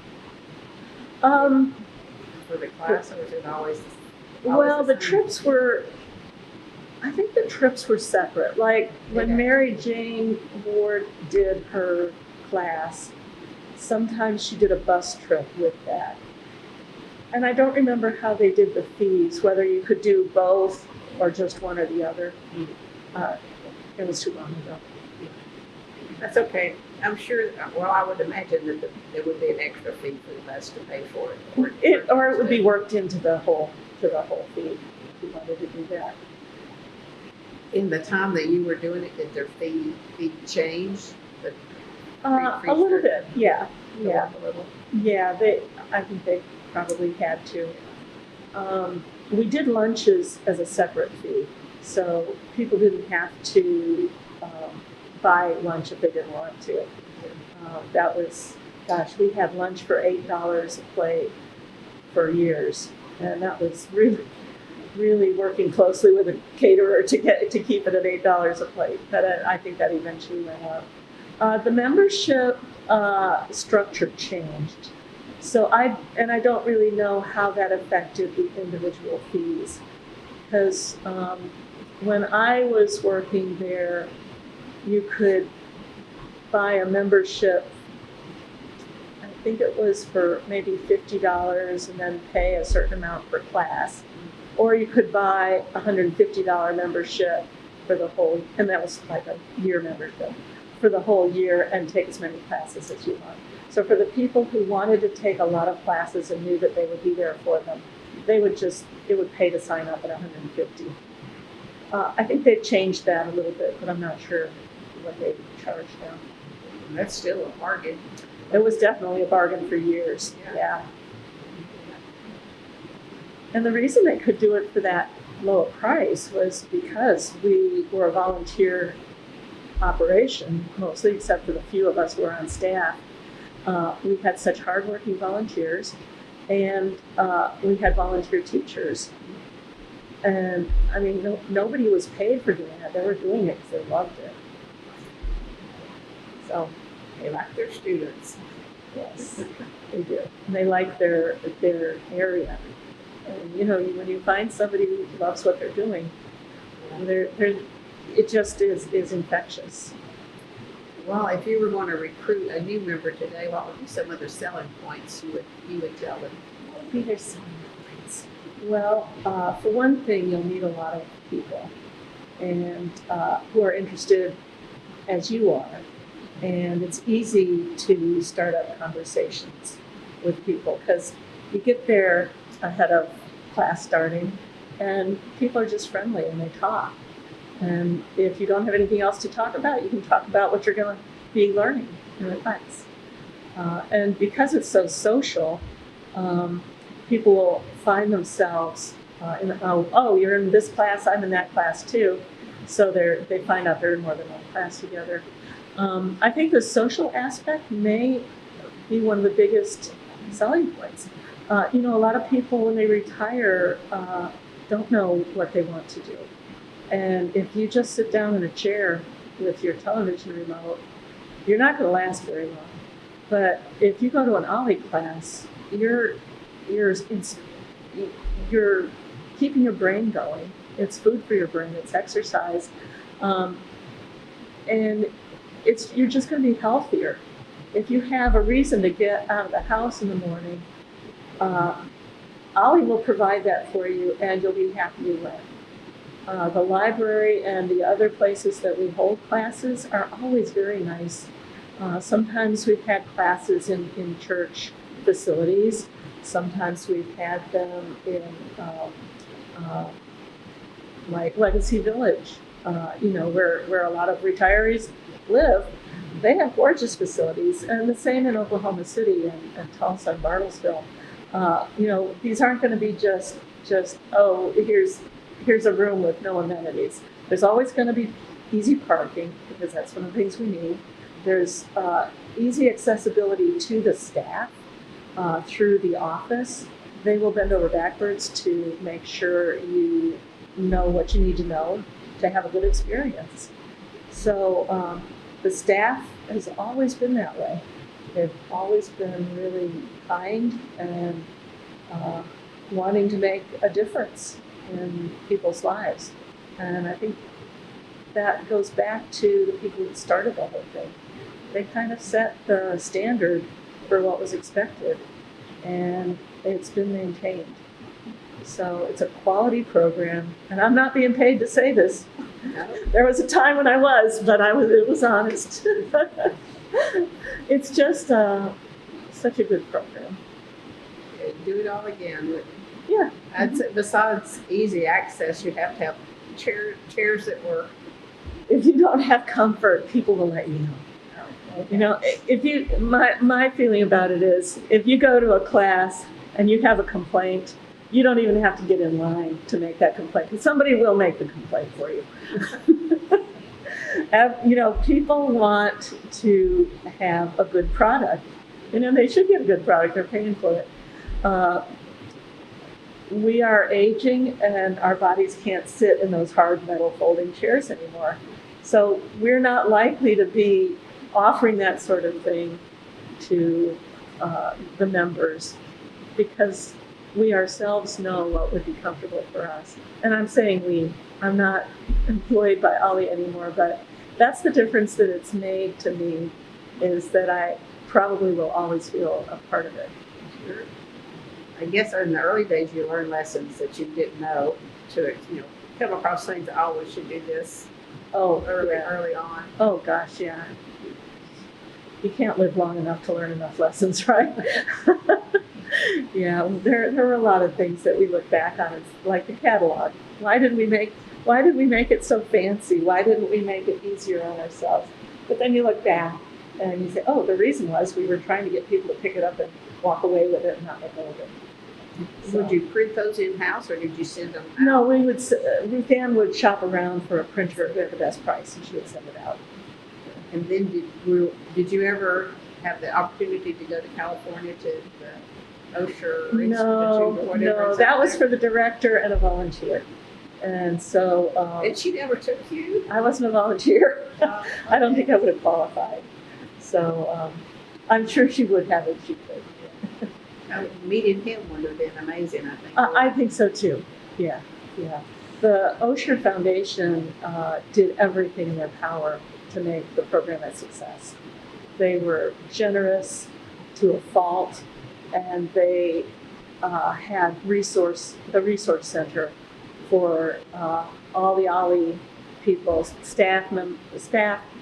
A: for the class, or is it always?
B: Well, the
A: same?
B: trips were. I think the trips were separate. Like when Mary Jane Ward did her class, sometimes she did a bus trip with that. And I don't remember how they did the fees, whether you could do both or just one or the other. It was too long ago.
A: That's okay. I'm sure. Well, I would imagine that there would be an extra fee for the bus to pay for it.
B: Or it would be worked into the whole fee if you wanted to do that.
A: In the time that you were doing it, did their fee change? The
B: A little bit, yeah.
A: a little.
B: Yeah, I think they probably had to. We did lunches as a separate fee, so people didn't have to buy lunch if they didn't want to. That was, gosh, we had lunch for $8 a plate for years, and that was really working closely with a caterer to keep it at $8 a plate. But I think that eventually went up. The membership structure changed. So I don't really know how that affected the individual fees, because when I was working there, you could buy a membership. I think it was for maybe $50 and then pay a certain amount per class, or you could buy a $150 membership for the whole, and that was like a year membership for the whole year and take as many classes as you want. So for the people who wanted to take a lot of classes and knew that they would be there for them, it would pay to sign up at $150. I think they've changed that a little bit, but I'm not sure what they charge now.
A: That's still a bargain.
B: It was definitely a bargain for years. Yeah. And the reason they could do it for that low a price was because we were a volunteer operation, mostly, except for the few of us who were on staff. We had such hardworking volunteers, and we had volunteer teachers. And I mean, nobody was paid for doing that. They were doing it because they loved it. So
A: They like their students.
B: yes, they do. And they like their area. And you know, when you find somebody who loves what they're doing, it just is infectious.
A: Well, if you were going to recruit a new member today, what would be some of the selling points you would tell them?
B: What would be their selling points? Well, for one thing, you'll meet a lot of people, and who are interested as you are, and it's easy to start up conversations with people because you get there ahead of class starting, and people are just friendly and they talk. And if you don't have anything else to talk about, you can talk about what you're going to be learning in the class. And because it's so social, people will find themselves you're in this class, I'm in that class too. So they find out they're in more than one class together. I think the social aspect may be one of the biggest selling points. A lot of people when they retire don't know what they want to do. And if you just sit down in a chair with your television remote, you're not going to last very long. But if you go to an OLLI class, you're keeping your brain going. It's food for your brain. It's exercise, and you're just going to be healthier. If you have a reason to get out of the house in the morning, OLLI will provide that for you, and you'll be happy you went. The library and the other places that we hold classes are always very nice. Sometimes we've had classes in church facilities. Sometimes we've had them in like Legacy Village, where a lot of retirees live. They have gorgeous facilities, and the same in Oklahoma City and Tulsa and Bartlesville. These aren't going to be just here's a room with no amenities. There's always going to be easy parking, because that's one of the things we need. There's easy accessibility to the staff through the office. They will bend over backwards to make sure you know what you need to know to have a good experience. So the staff has always been that way. They've always been really kind and wanting to make a difference in people's lives. And I think that goes back to the people that started the whole thing. They kind of set the standard for what was expected, and it's been maintained. So it's a quality program, and I'm not being paid to say this. There was a time when I was, but it was honest. It's just such a good program.
A: Do it all again.
B: Yeah.
A: Besides easy access, you have to have chairs that were.
B: If you don't have comfort, people will let you know.
A: Okay.
B: You know, if you, my feeling about it is, if you go to a class and you have a complaint, you don't even have to get in line to make that complaint, because somebody will make the complaint for you. You know, people want to have a good product. You know, they should get a good product. They're paying for it. We are aging, and our bodies can't sit in those hard metal folding chairs anymore. So we're not likely to be offering that sort of thing to the members, because we ourselves know what would be comfortable for us. And I'm saying we. I'm not employed by OLLI anymore, but that's the difference that it's made to me, is that I probably will always feel a part of it.
A: Sure. I guess in the early days you learned lessons that you didn't know, to come across things, oh, we should do this early on.
B: Oh gosh, yeah. You can't live long enough to learn enough lessons, right? Yeah, there were a lot of things that we look back on. It's like the catalog. Why did we make it so fancy? Why didn't we make it easier on ourselves? But then you look back and you say, oh, the reason was we were trying to get people to pick it up and walk away with it and not let go of it. So,
A: would you print those in-house, or did you send them out?
B: no, we would. Ruth Ann would shop around for a printer who had the best price, and she would send it out.
A: And then did you ever have the opportunity to go to California to the Osher Institute or whatever?
B: No,
A: is
B: that
A: out
B: was
A: there?
B: for the director and a volunteer. And so
A: And she never took you?
B: I wasn't a volunteer. I don't think I would have qualified. So I'm sure she would have if she could.
A: Meeting him would have been amazing, I think.
B: I think so too. Yeah, yeah. The OOHRP Foundation did everything in their power to make the program a success. They were generous to a fault, and they had the resource center for all the OLLI people, staff,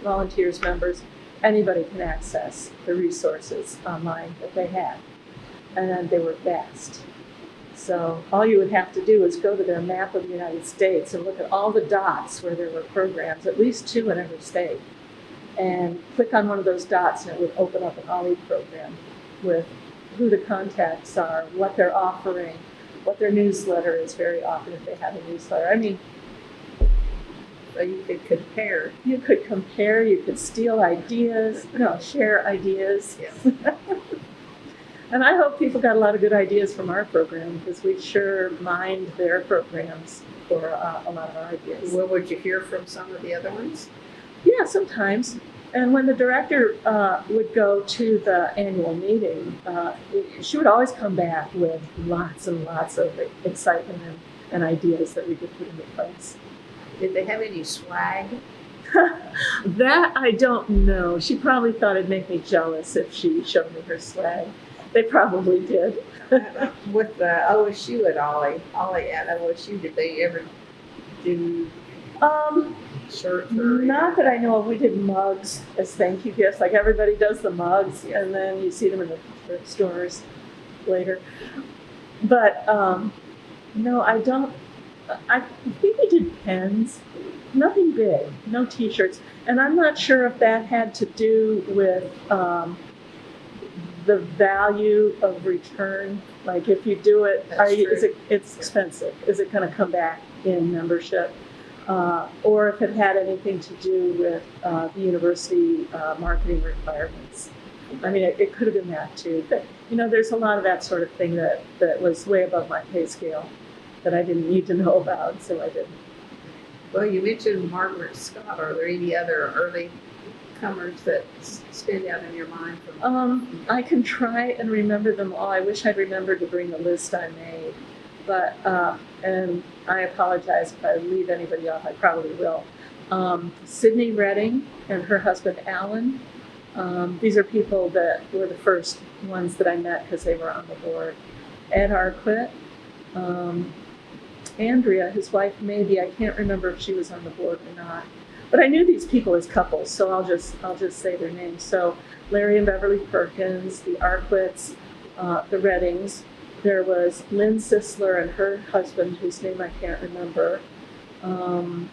B: volunteers, members. Anybody can access the resources online that they had, and they were vast. So all you would have to do is go to their map of the United States and look at all the dots where there were programs, at least 2 in every state, and click on one of those dots and it would open up an OLLI program with who the contacts are, what they're offering, what their newsletter is very often if they have a newsletter. I mean,
A: So you could compare.
B: you could steal ideas, share ideas.
A: Yes.
B: And I hope people got a lot of good ideas from our program, because we sure mined their programs for a lot of our ideas.
A: Well, would you hear from some of the other ones?
B: Yeah, sometimes. And when the director would go to the annual meeting, she would always come back with lots and lots of excitement and ideas that we could put into place.
A: Did they have any swag?
B: That I don't know. She probably thought it'd make me jealous if she showed me her swag. They probably did.
A: With the OSU at OLLI at OSU, did they ever do shirts?
B: Not that I know of. We did mugs as thank you gifts, like everybody does the mugs, and then you see them in the thrift stores later. But no, I don't. I think we did pens. Nothing big. No T-shirts. And I'm not sure if that had to do with the value of return. Like if you do it, it's expensive. Is it going to come back in membership? Or if it had anything to do with the university marketing requirements. I mean, it could have been that too. But, there's a lot of that sort of thing that was way above my pay scale that I didn't need to know about, so I didn't.
A: Well, you mentioned Margaret Scott. Are there any other early comers that stand out in your mind?
B: I can try and remember them all. I wish I'd remembered to bring the list I made. But, and I apologize if I leave anybody off, I probably will. Sydney Redding and her husband Alan. These are people that were the first ones that I met because they were on the board. Ed Arquette. Andrea, his wife, maybe. I can't remember if she was on the board or not. But I knew these people as couples, so I'll just say their names. So Larry and Beverly Perkins, the Arquettes, the Reddings. There was Lynn Sisler and her husband, whose name I can't remember. Um,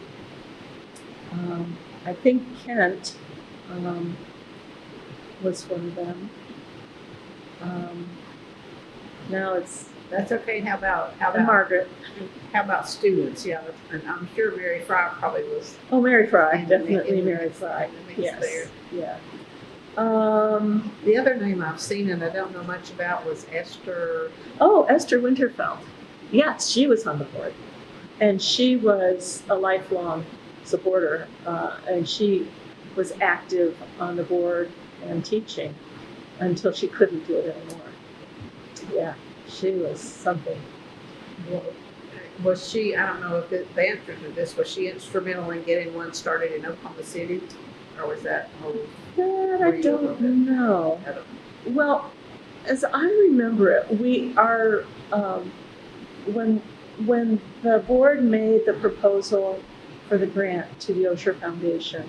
B: I think Kent was one of them. Now it's
A: That's okay. How about
B: Margaret.
A: How about students? Yeah, and I'm sure Mary Fry probably was.
B: Oh, Mary Fry,
A: in the-
B: definitely
A: in the-
B: Mary Fry.
A: in the mix
B: Yes,
A: there.
B: yeah.
A: The other name I've seen and I don't know much about was Esther.
B: Oh, Esther Winterfeld. Yes, she was on the board, and she was a lifelong supporter, and she was active on the board and teaching until she couldn't do it anymore. Yeah, she was something.
A: Was she? I don't know if the answer to this was she instrumental in getting one started in Oklahoma City, or was that?
B: That
A: Were
B: I
A: you
B: don't
A: a little bit-
B: know.
A: I don't,
B: Well, as I remember it, we are when the board made the proposal for the grant to the Osher Foundation,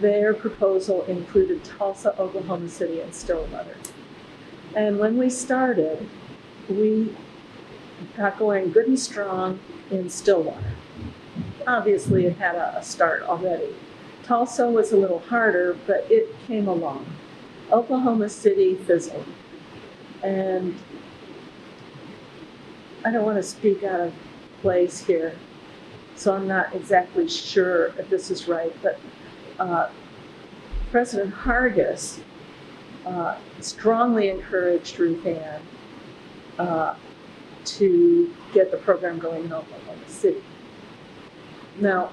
B: their proposal included Tulsa, Oklahoma City, and Stillwater. And when we started, we got going good and strong in Stillwater. Obviously, it had a start already. Tulsa was a little harder, but it came along. Oklahoma City fizzled. And I don't want to speak out of place here, so I'm not exactly sure if this is right, but President Hargis strongly encouraged Ruth Ann to get the program going in Oklahoma City. Now,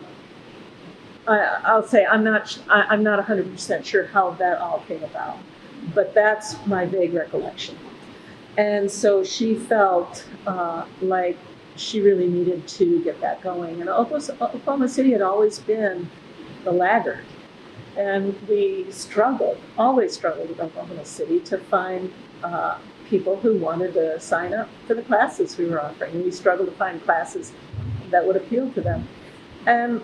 B: I'll say I'm not 100% sure how that all came about, but that's my vague recollection. And so she felt like she really needed to get that going. And Oklahoma City had always been the laggard. And we always struggled with Oklahoma City to find people who wanted to sign up for the classes we were offering. And we struggled to find classes that would appeal to them. And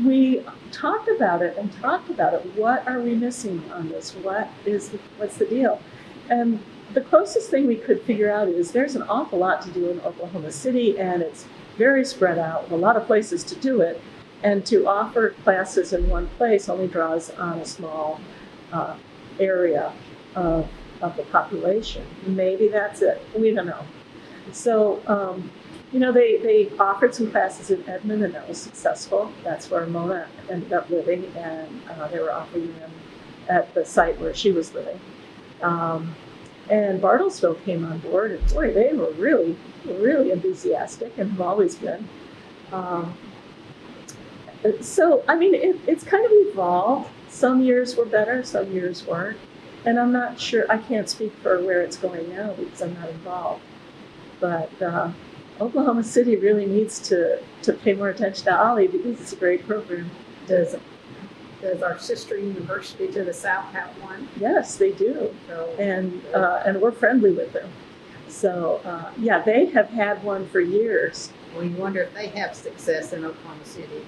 B: we talked about it. What are we missing on this? What's the deal? And the closest thing we could figure out is there's an awful lot to do in Oklahoma City, and it's very spread out with a lot of places to do it. And to offer classes in one place only draws on a small area of the population. Maybe that's it. We don't know. So, they offered some classes in Edmond, and that was successful. That's where Mona ended up living, and they were offering them at the site where she was living. And Bartlesville came on board, and boy, they were really, really enthusiastic and have always been. So, I mean, it's kind of evolved. Some years were better, some years weren't. And I'm not sure, I can't speak for where it's going now because I'm not involved. But Oklahoma City really needs to pay more attention to OLLI because it's a great program.
A: does our sister university to the south have one?
B: Yes, they do.
A: So,
B: And we're friendly with them. So, yeah, they have had one for years.
A: well, you wonder if they have success in Oklahoma City.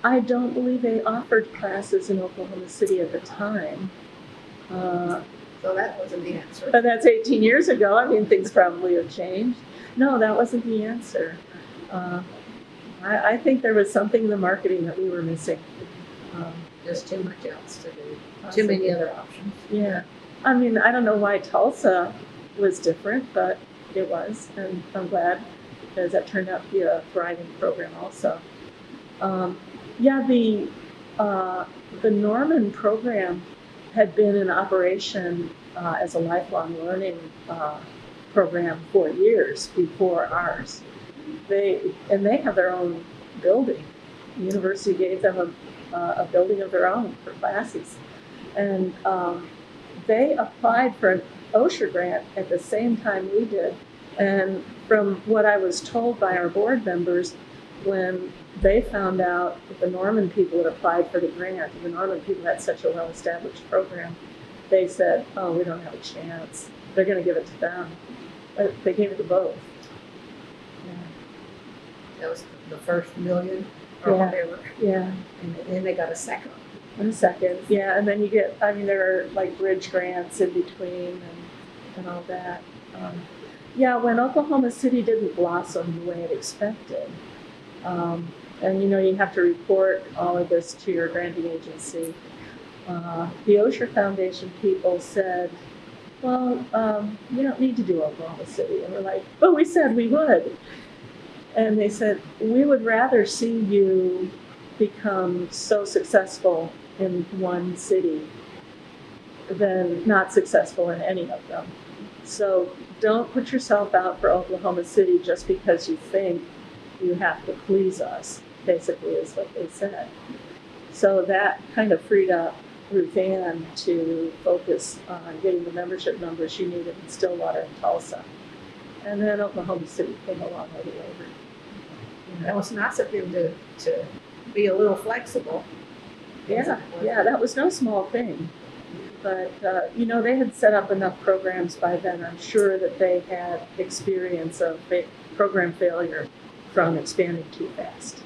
B: I don't believe they offered classes in Oklahoma City at the time.
A: So that wasn't the answer.
B: But that's 18 years ago. I mean, things probably have changed. No, that wasn't the answer. I think there was something in the marketing that we were missing.
A: Just too much else to do.
B: Possibly.
A: Too many other options.
B: Yeah. I mean, I don't know why Tulsa was different, but it was. And I'm glad because that turned out to be a thriving program also. Yeah, the Norman program had been in operation as a lifelong learning program for years before ours. They have their own building. The university gave them a building of their own for classes. And they applied for an OSHR grant at the same time we did. And from what I was told by our board members, when they found out that the Norman people had applied for the grant, and the Norman people had such a well-established program, they said, oh, we don't have a chance. They're going to give it to them. They gave it to both.
A: That was the first million or
B: Yeah.
A: whatever.
B: Yeah.
A: And then they got a second.
B: In a second. Yeah, and then you get, I mean, there are like bridge grants in between and all that. Yeah, when Oklahoma City didn't blossom the way it expected, And you have to report all of this to your granting agency. The Osher Foundation people said, well, you don't need to do Oklahoma City. And we're like, but we said we would. And they said, we would rather see you become so successful in one city than not successful in any of them. So don't put yourself out for Oklahoma City just because you think you have to please us, basically is what they said. So that kind of freed up Ruth Ann to focus on getting the membership numbers she needed in Stillwater and Tulsa. And then Oklahoma City came along right later.
A: That was nice of them to be a little flexible.
B: Yeah, that was no small thing. But, they had set up enough programs by then. I'm sure that they had experience of program failure from expanding too fast.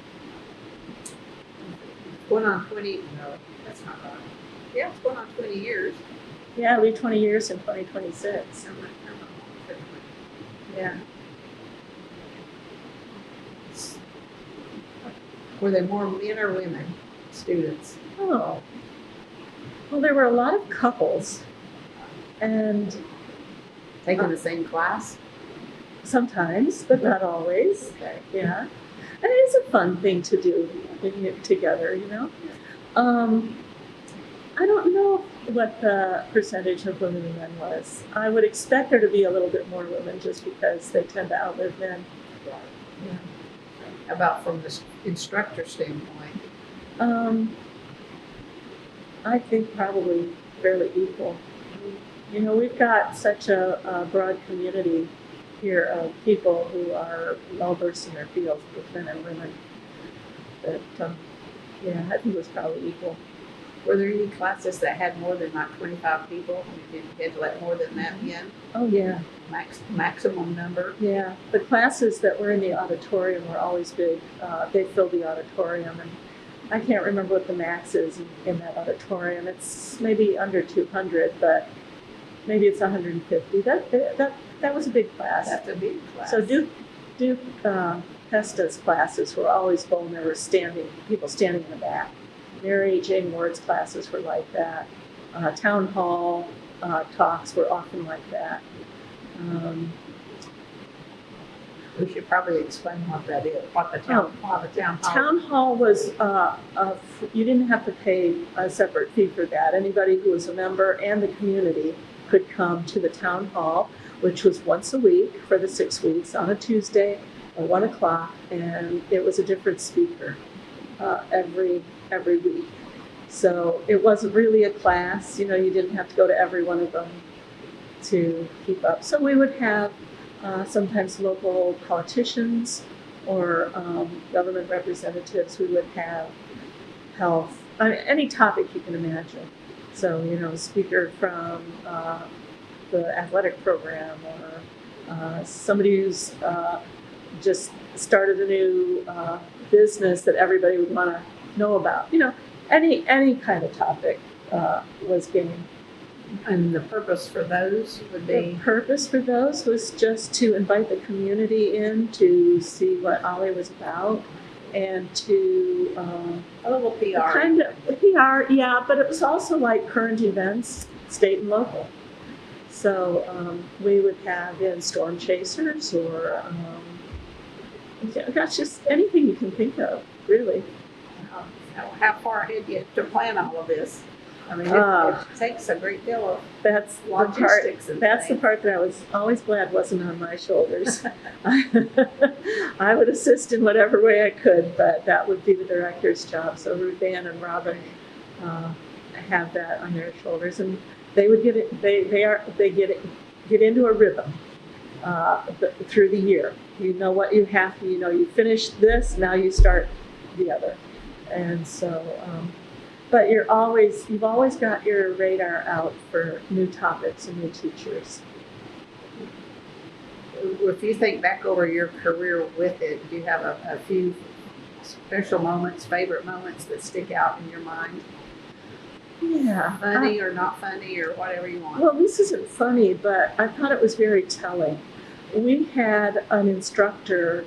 A: Going on 20, no, that's not right. Yeah, it's going on 20 years.
B: Yeah, it'll be 20 years in 2026. Yeah.
A: Were there more men or women students?
B: Oh. Well, there were a lot of couples, and
A: Taking the same class?
B: sometimes, but not always.
A: Okay.
B: Yeah. And it is a fun thing to do together, I don't know what the percentage of women and men was. I would expect there to be a little bit more women just because they tend to outlive men. Yeah.
A: How about from the instructor standpoint?
B: I think probably fairly equal. We've got such a broad community here of people who are well versed in their fields, both men and women, that, I think it was probably equal.
A: Were there any classes that had more than like 25 people? You had to let more than that in?
B: Oh, yeah.
A: Maximum number?
B: Yeah. The classes that were in the auditorium were always big. They filled the auditorium, and I can't remember what the max is in that auditorium. It's maybe under 200, but maybe it's 150. That was a big class.
A: That's a big class.
B: So Duke Pesta's classes were always full, and there were people standing in the back. Mary Jane Ward's classes were like that. Town hall talks were often like that.
A: We should probably explain what that is, what the town hall.
B: Town hall was, you didn't have to pay a separate fee for that. Anybody who was a member and the community could come to the town hall, which was once a week for the 6 weeks on a Tuesday at 1 o'clock, and it was a different speaker every week. So it wasn't really a class, you didn't have to go to every one of them to keep up. So we would have sometimes local politicians or government representatives. We would have health, any topic you can imagine. So, a speaker from the athletic program, or somebody who's just started a new business that everybody would want to know about. Any kind of topic was game.
A: And the purpose for those would be?
B: The purpose for those was just to invite the community in to see what OLLI was about, and to
A: A little PR.
B: kind of PR, yeah, but it was also like current events, state and local. So we would have in storm chasers, or just anything you can think of, really.
A: How far ahead do you have to plan all of this? I mean, it takes a great deal of
B: That's
A: logistics.
B: The part that I was always glad wasn't on my shoulders. I would assist in whatever way I could, but that would be the director's job. So Ruth Ann and Robin have that on their shoulders, and they would get it. They get into a rhythm through the year. You know what you have to. You finish this, now you start the other, and so. But you've always got your radar out for new topics and new teachers.
A: If you think back over your career with it, do you have a few special moments, favorite moments that stick out in your mind?
B: Yeah.
A: Funny or not funny or whatever you want?
B: Well, this isn't funny, but I thought it was very telling. We had an instructor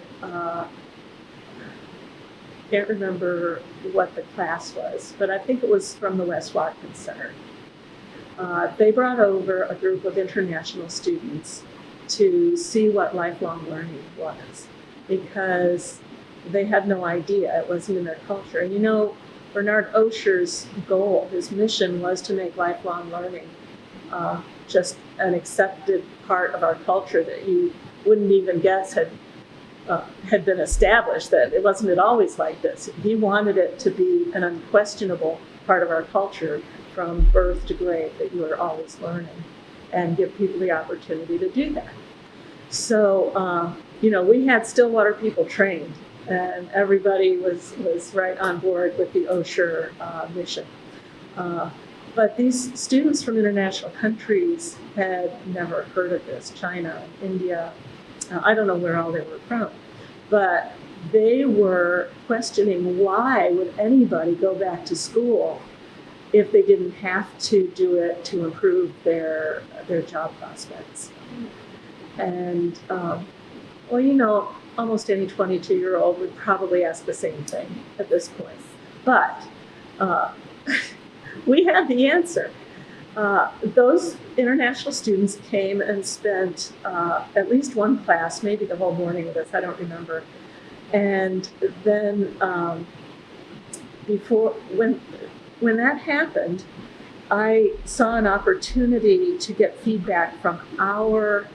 B: can't remember what the class was, but I think it was from the West Watkins Center. They brought over a group of international students to see what lifelong learning was, because they had no idea. It wasn't in their culture. And you know, Bernard Osher's goal, his mission, was to make lifelong learning just an accepted part of our culture that you wouldn't even guess had been established, that it wasn't always like this. He wanted it to be an unquestionable part of our culture from birth to grave, that you are always learning, and give people the opportunity to do that. So, we had Stillwater people trained, and everybody was right on board with the Osher mission. But these students from international countries had never heard of this. China, India, I don't know where all they were from, but they were questioning, why would anybody go back to school if they didn't have to do it to improve their job prospects? And, almost any 22-year-old would probably ask the same thing at this point. But we had the answer. Those international students came and spent at least one class, maybe the whole morning with us, I don't remember. And then when that happened, I saw an opportunity to get feedback from our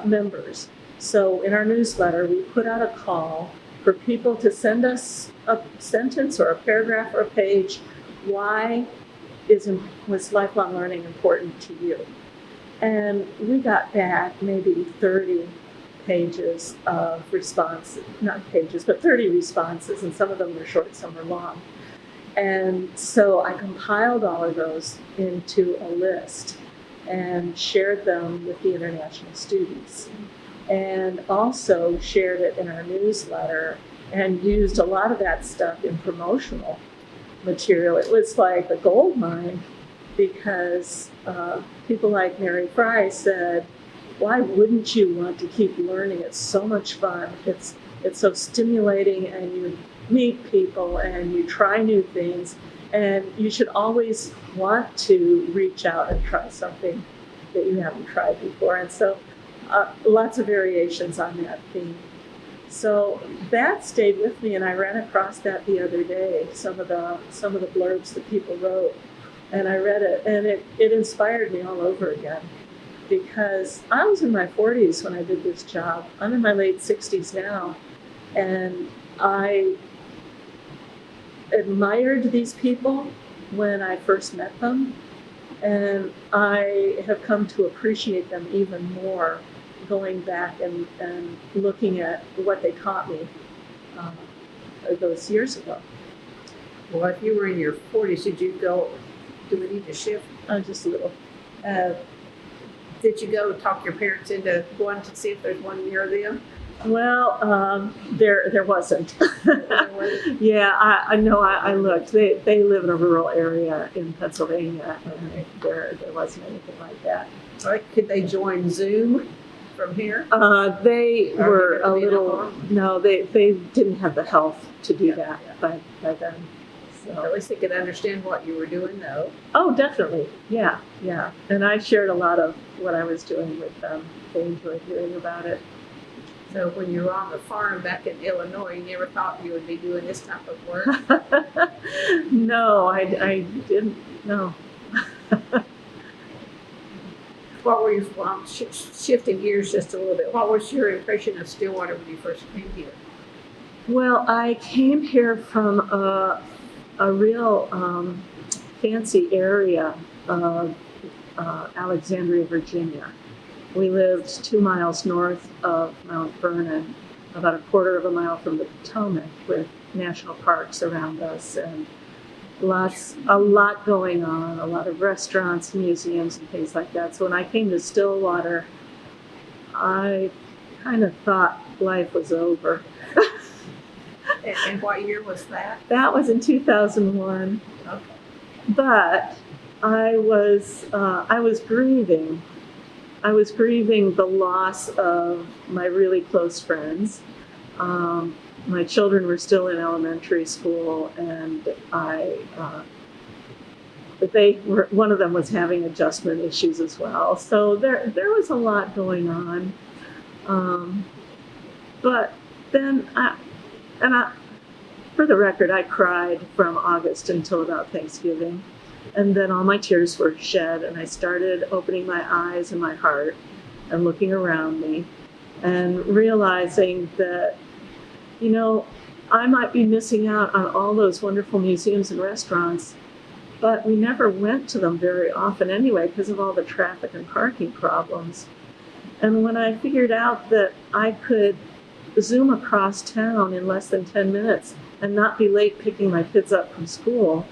B: members. So in our newsletter, we put out a call for people to send us a sentence or a paragraph or a page. Why was lifelong learning important to you? And we got back maybe 30 pages of responses, not pages, but 30 responses, and some of them were short, some were long. And so I compiled all of those into a list and shared them with the international students, and also shared it in our newsletter, and used a lot of that stuff in promotional material. It was like a gold mine, because people like Mary Fry said, why wouldn't you want to keep learning? It's so much fun. It's so stimulating, and you meet people and you try new things, and you should always want to reach out and try something that you haven't tried before. And so lots of variations on that theme. So that stayed with me, and I ran across that the other day, some of the blurbs that people wrote, and I read it, and it inspired me all over again, because I was in my 40s when I did this job. I'm in my late 60s now, and I admired these people when I first met them, and I have come to appreciate them even more going back and looking at what they taught me those years ago.
A: Well, if you were in your 40s, do we need to shift?
B: Just a little.
A: Did you go talk your parents into going to see if there's one near them?
B: Well, there wasn't. Yeah, I know. I looked. They live in a rural area in Pennsylvania, and there wasn't anything like that.
A: Could they join Zoom from here?
B: They were a little. No, they didn't have the health to do that by then. So.
A: At least they could understand what you were doing, though.
B: Oh, definitely. Yeah. And I shared a lot of what I was doing with them. They enjoyed hearing about it.
A: So when you were on the farm back in Illinois, you never thought you would be doing this type of work?
B: No, I didn't. No.
A: What were you, shifting gears just a little bit, what was your impression of Stillwater when you first came here?
B: Well, I came here from a real fancy area of Alexandria, Virginia. We lived 2 miles north of Mount Vernon, about a quarter of a mile from the Potomac, with national parks around us, and a lot going on, a lot of restaurants, museums, and things like that. So when I came to Stillwater, I kind of thought life was over.
A: And what year was that?
B: That was in 2001.
A: Okay.
B: But I was grieving. I was grieving the loss of my really close friends. my children were still in elementary school, and one of them was having adjustment issues as well. So there was a lot going on. But then for the record, I cried from August until about Thanksgiving. And then all my tears were shed, and I started opening my eyes and my heart and looking around me and realizing that, I might be missing out on all those wonderful museums and restaurants, but we never went to them very often anyway because of all the traffic and parking problems. And when I figured out that I could Zoom across town in less than 10 minutes and not be late picking my kids up from school,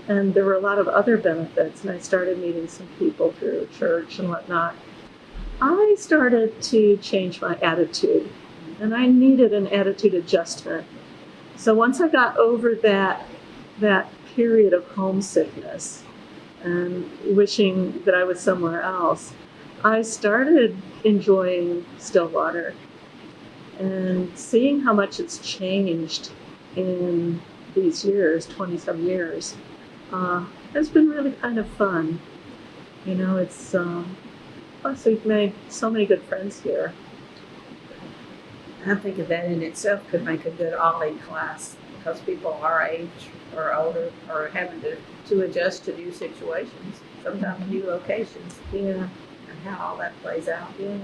B: and there were a lot of other benefits, and I started meeting some people through church and whatnot, I started to change my attitude, and I needed an attitude adjustment. So once I got over that period of homesickness and wishing that I was somewhere else, I started enjoying Stillwater and seeing how much it's changed in these years, 20-some years. It's been really kind of fun. It's plus we've made so many good friends here.
A: I think that in itself could make a good OLLI class because people our age or older are having to adjust to new situations, sometimes new locations.
B: Yeah.
A: And how all that plays out.
B: Yeah.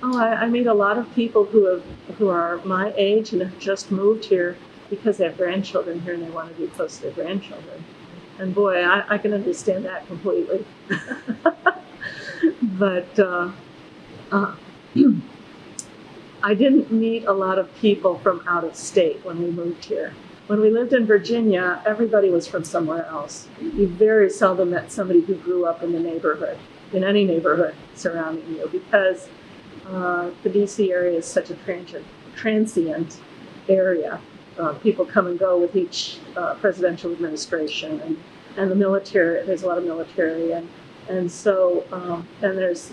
B: Oh, I meet a lot of people who are my age and have just moved here because they have grandchildren here and they want to be close to their grandchildren. And boy, I can understand that completely. But I didn't meet a lot of people from out of state when we moved here. When we lived in Virginia, everybody was from somewhere else. You very seldom met somebody who grew up in the neighborhood, in any neighborhood surrounding you, because the DC area is such a transient area. People come and go with each presidential administration, and the military. There's a lot of military, and so and there's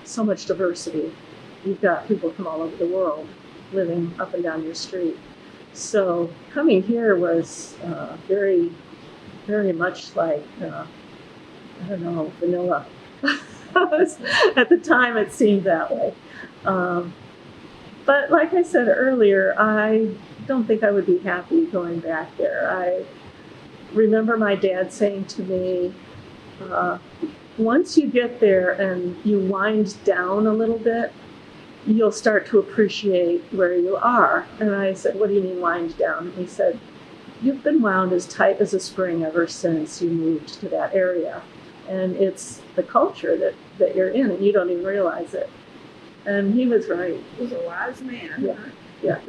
B: so much diversity. You've got people from all over the world living up and down your street. So coming here was very, very much like vanilla. At the time, it seemed that way. But like I said earlier, I don't think I would be happy going back there. I remember my dad saying to me, once you get there and you wind down a little bit, you'll start to appreciate where you are. And I said, what do you mean wind down? And he said, you've been wound as tight as a spring ever since you moved to that area. And it's the culture that you're in, and you don't even realize it. And he was right.
A: He's a wise man.
B: Yeah.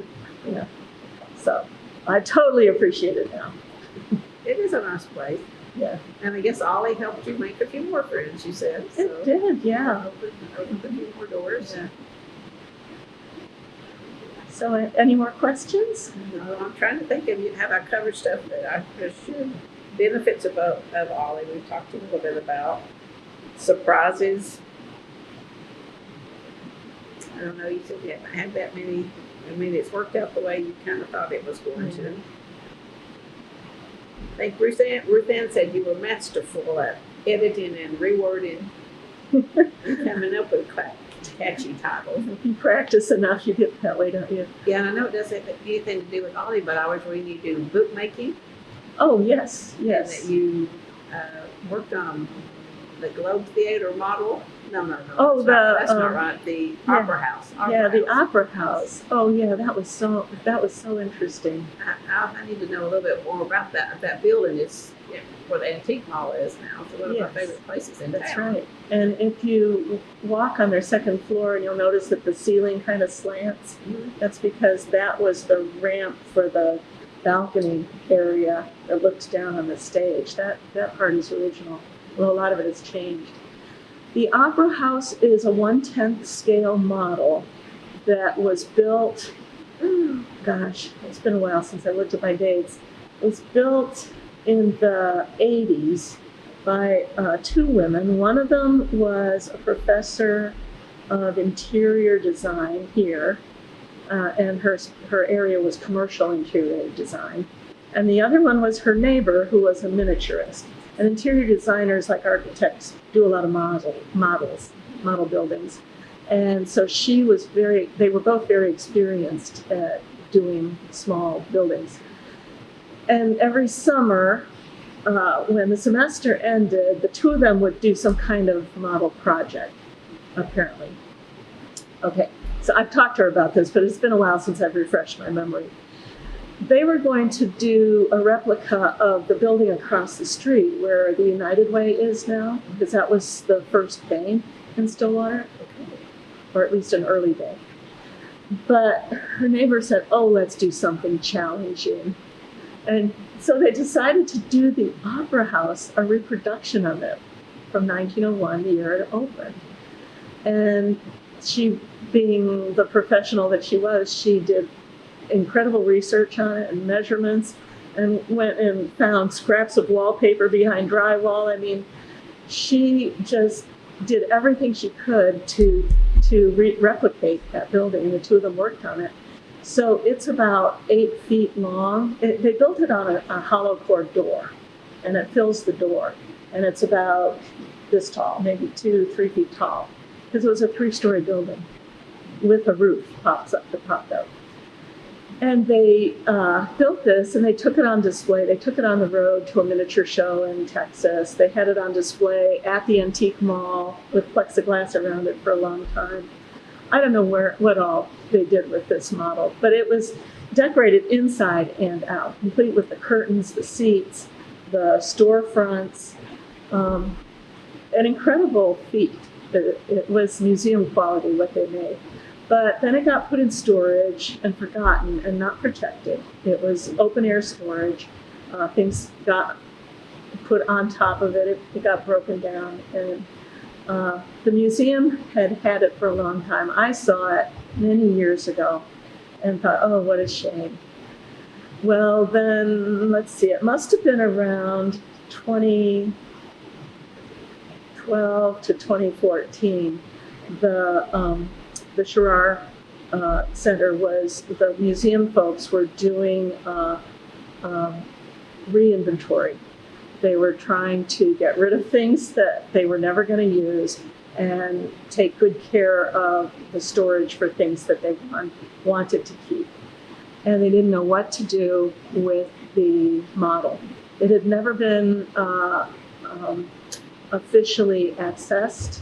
B: So I totally appreciate it now.
A: It is a nice place.
B: Yeah.
A: And I guess OLLI helped you make a few more friends, you said. So
B: it did, yeah.
A: Opened a few more doors.
B: Yeah. So any more questions?
A: I'm trying to think of have I covered stuff that I should. Benefits of OLLI, we've talked a little bit about. Surprises. I don't know, you said you haven't had that many. I mean, it's worked out the way you kind of thought it was going to. I think Ruth Ann said you were masterful at editing and rewording and coming up with catchy titles.
B: If you practice enough, you get that way, don't you?
A: Yeah, and I know it doesn't have anything to do with OLLI, but I was reading you do bookmaking.
B: Oh, yes.
A: And that you worked on the Globe Theater model. No.
B: Oh,
A: that's not right. The Opera House.
B: The Opera House. Oh, yeah, that was so interesting.
A: I need to know a little bit more about that. That building is where the antique mall is now. It's one of my favorite places in town.
B: That's right. And if you walk on their second floor, and you'll notice that the ceiling kind of slants. Mm-hmm. That's because that was the ramp for the balcony area that looked down on the stage. That part is original. Well, a lot of it has changed. The Opera House is a 1/10 scale model that was built, it's been a while since I looked at my dates. It was built in the 80s by two women. One of them was a professor of interior design here, and her area was commercial interior design. And the other one was her neighbor, who was a miniaturist. And interior designers, like architects, do a lot of model buildings. And so they were both very experienced at doing small buildings. And every summer, when the semester ended, the two of them would do some kind of model project, apparently. Okay, so I've talked to her about this, but it's been a while since I've refreshed my memory. They were going to do a replica of the building across the street where the United Way is now, because that was the first bank in Stillwater, or at least an early bank. But her neighbor said, oh, let's do something challenging. And so they decided to do the Opera House, a reproduction of it from 1901, the year it opened. And she, being the professional that she was, she did incredible research on it and measurements, and went and found scraps of wallpaper behind drywall. I mean, she just did everything she could to replicate that building. The two of them worked on it. So it's about 8 feet long. They built it on a hollow core door, and it fills the door. And it's about this tall, maybe 2-3 feet tall, because it was a 3-story building with a roof popped up. And they built this, and they took it on display. They took it on the road to a miniature show in Texas. They had it on display at the antique mall with plexiglass around it for a long time. I don't know what all they did with this model, but it was decorated inside and out, complete with the curtains, the seats, the storefronts, an incredible feat. It was museum quality what they made. But then it got put in storage and forgotten and not protected. It was open air storage. Things got put on top of it. It got broken down. And the museum had it for a long time. I saw it many years ago and thought, oh, what a shame. Well, then, let's see, it must have been around 2012 to 2014. The Sherrar Center the museum folks were doing re-inventory. They were trying to get rid of things that they were never going to use and take good care of the storage for things that they wanted to keep. And they didn't know what to do with the model. It had never been officially accessed.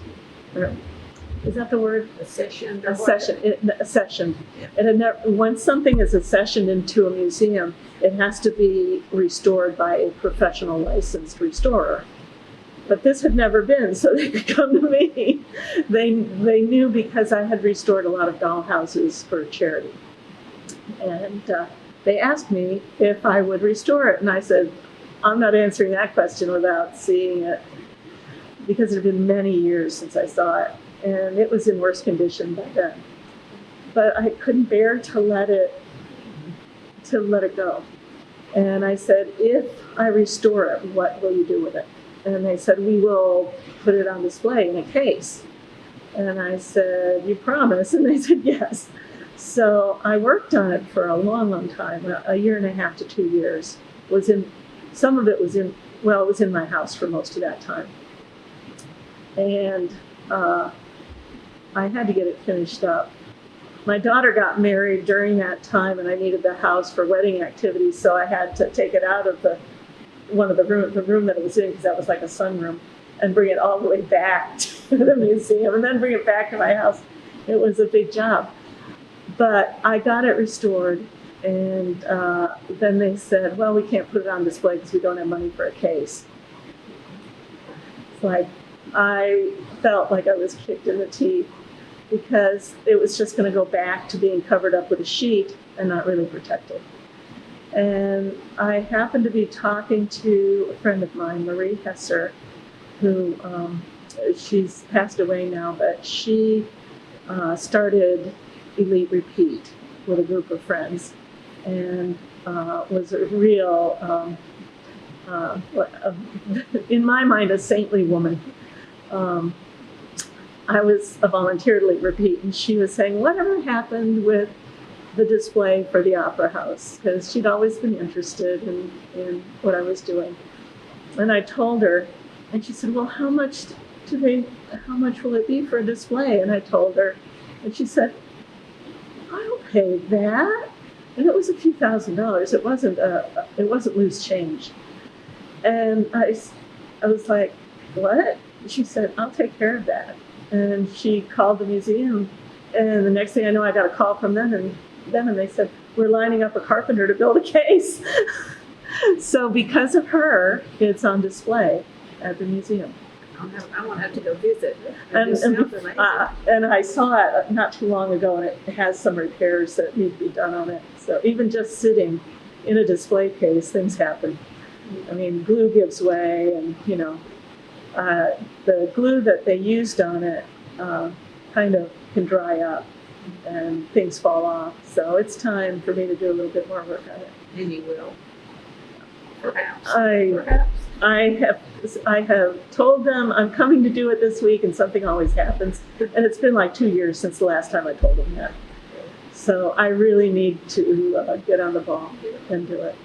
B: Is that the word?
A: Accessioned.
B: Accessioned. It had never, once something is accessioned into a museum, it has to be restored by a professional licensed restorer. But this had never been, so they could come to me. They knew because I had restored a lot of dollhouses for charity. And they asked me if I would restore it. And I said, I'm not answering that question without seeing it, because it had been many years since I saw it. And it was in worse condition by then. But I couldn't bear to let it go. And I said, if I restore it, what will you do with it? And they said, we will put it on display in a case. And I said, you promise? And they said, yes. So I worked on it for a long, long time, a 1.5 to 2 years. Some of it was in my house for most of that time. And I had to get it finished up. My daughter got married during that time, and I needed the house for wedding activities, so I had to take it out of the room that it was in, because that was like a sunroom, and bring it all the way back to the museum, and then bring it back to my house. It was a big job. But I got it restored, and then they said, well, we can't put it on display because we don't have money for a case. It's like, I felt like I was kicked in the teeth, because it was just going to go back to being covered up with a sheet and not really protected. And I happened to be talking to a friend of mine, Marie Hesser, who she's passed away now, but she started Elite Repeat with a group of friends, and was a real, in my mind, a saintly woman. I was a volunteer to Elite Repeat, and she was saying, whatever happened with the display for the Opera House, because she'd always been interested in what I was doing. And I told her, and she said, well, how much will it be for a display? And I told her, and she said, I'll pay that. And it was a few $1,000s. It wasn't loose change. And I was like, what? She said, I'll take care of that. And she called the museum, and the next thing I know, I got a call from them, and they said, we're lining up a carpenter to build a case. So because of her, it's on display at the museum.
A: I want to have to go visit.
B: And I saw it not too long ago, and it has some repairs that need to be done on it. So even just sitting in a display case, things happen. I mean, glue gives way, and the glue that they used on it kind of can dry up, and things fall off. So it's time for me to do a little bit more work on it.
A: And you will, perhaps.
B: I have told them I'm coming to do it this week, and something always happens. And it's been like 2 years since the last time I told them that. So I really need to get on the ball and do it.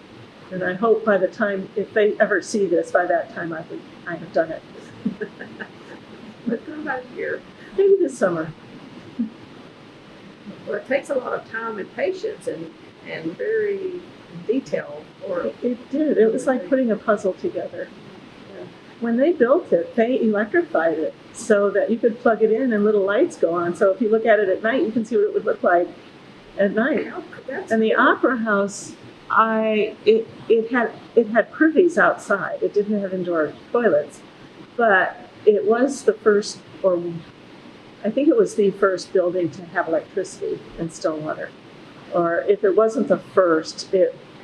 B: And I hope by the time, if they ever see this, by that time I have done it.
A: But come about here.
B: Maybe this summer.
A: Well, it takes a lot of time and patience and very detailed work.
B: It did. It was like putting a puzzle together. When they built it, they electrified it so that you could plug it in and little lights go on. So if you look at it at night, you can see what it would look like at night. And the Opera House, it had privies outside. It didn't have indoor toilets, but it was the first, or I think it was the first building to have electricity in Stillwater. Or if it wasn't the first,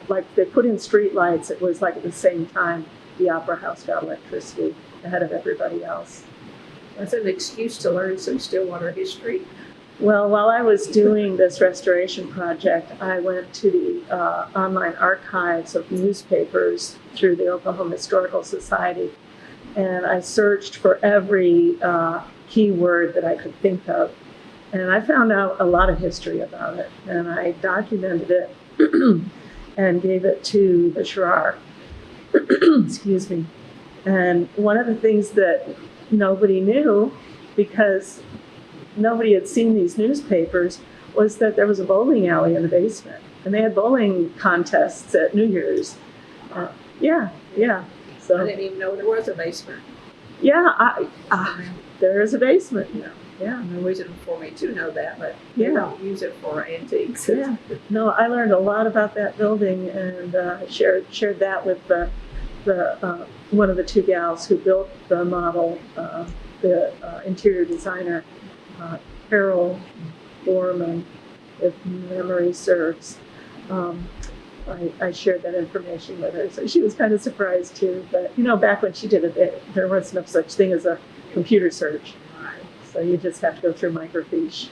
B: like they put in street lights, it was like at the same time the Opera House got electricity ahead of everybody else.
A: That's an excuse to learn some Stillwater history.
B: Well, while I was doing this restoration project, I went to the online archives of newspapers through the Oklahoma Historical Society, and I searched for every keyword that I could think of. And I found out a lot of history about it, and I documented it and gave it to the Schrar. Excuse me. And one of the things that nobody knew, because nobody had seen these newspapers, was that there was a bowling alley in the basement, and they had bowling contests at New Year's. Yeah. So
A: I didn't even know there was a basement.
B: Yeah, there is a basement. Yeah.
A: No reason for me to know that, but they don't use it for antiques.
B: Yeah. No, I learned a lot about that building, and shared that with the one of the two gals who built the model, the interior designer, Carol Borman, if memory serves. I shared that information with her, so she was kind of surprised too. But back when she did it, there was no such thing as a computer search. So you just have to go through microfiche.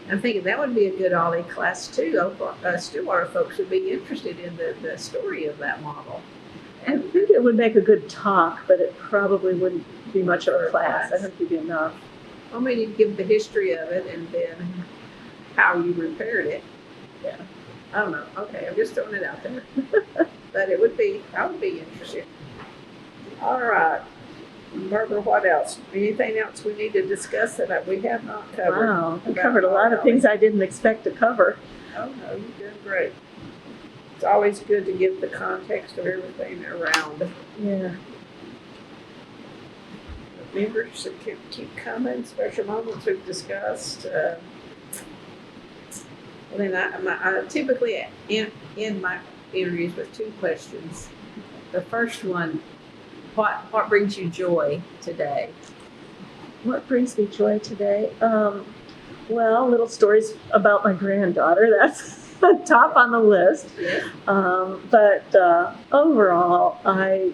A: I'm thinking that would be a good OLLI class too. Stillwater folks would be interested in the story of that model.
B: I think it would make a good talk, but it probably wouldn't be much of a class. I think it'd be enough.
A: Well, maybe you'd give the history of it and then how you repaired it.
B: Yeah.
A: I don't know. Okay, I'm just throwing it out there. But I would be interested. All right. Barbara, what else? Anything else we need to discuss that we have not covered?
B: Wow, I covered a lot of things I didn't expect to cover.
A: Oh, no, you're doing great. It's always good to give the context of everything around.
B: Yeah.
A: Members keep coming, special moments we've discussed. Then I typically end my interviews with two questions. The first one, what brings you joy today?
B: What brings me joy today? Well, little stories about my granddaughter. That's top on the list.
A: Yeah.
B: But overall, I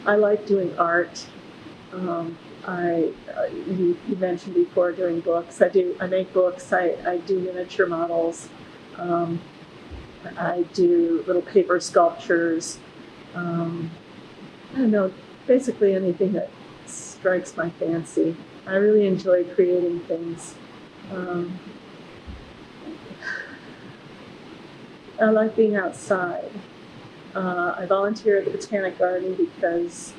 B: like doing art. You mentioned before doing books. I make books. I do miniature models. I do little paper sculptures. I don't know, basically anything that strikes my fancy. I really enjoy creating things. like being outside. I volunteer at the Botanic Garden because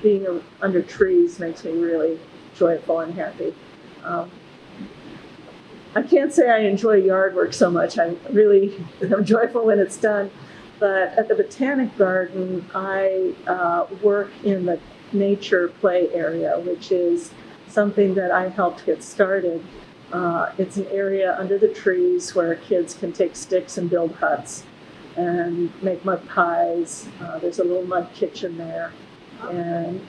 B: being under trees makes me really joyful and happy. I can't say I enjoy yard work so much. I really am joyful when it's done. But at the Botanic Garden, I work in the nature play area, which is something that I helped get started. It's an area under the trees where kids can take sticks and build huts and make mud pies. There's a little mud kitchen there. And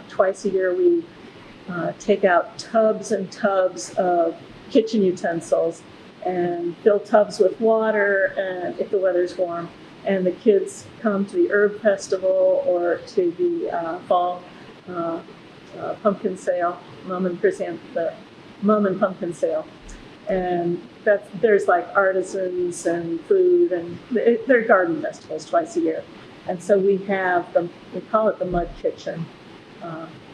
B: twice a year we take out tubs and tubs of kitchen utensils and fill tubs with water, and if the weather's warm. And the kids come to the herb festival or to the fall pumpkin sale, the mum and pumpkin sale. And there's like artisans and food, and they're garden festivals twice a year. And so we call it the mud kitchen,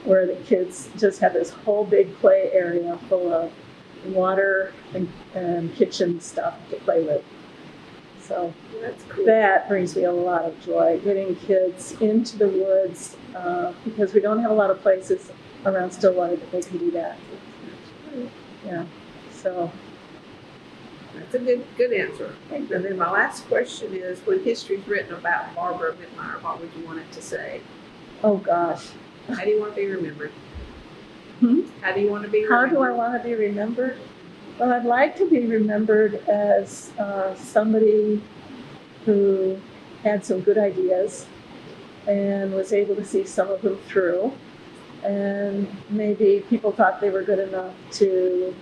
B: where the kids just have this whole big play area full of water and kitchen stuff to play with. So
A: that's cool.
B: That brings me a lot of joy, getting kids into the woods, because we don't have a lot of places around Stillwater that they can do that. Yeah, so.
A: That's a good answer. And then my last question is, when history's written about Barbara Mintmire, what would you want it to say?
B: Oh gosh.
A: How do you want to be remembered? How do you want to be
B: How
A: remembered?
B: do I want to be remembered? Well, I'd like to be remembered as somebody who had some good ideas and was able to see some of them through. And maybe people thought they were good enough to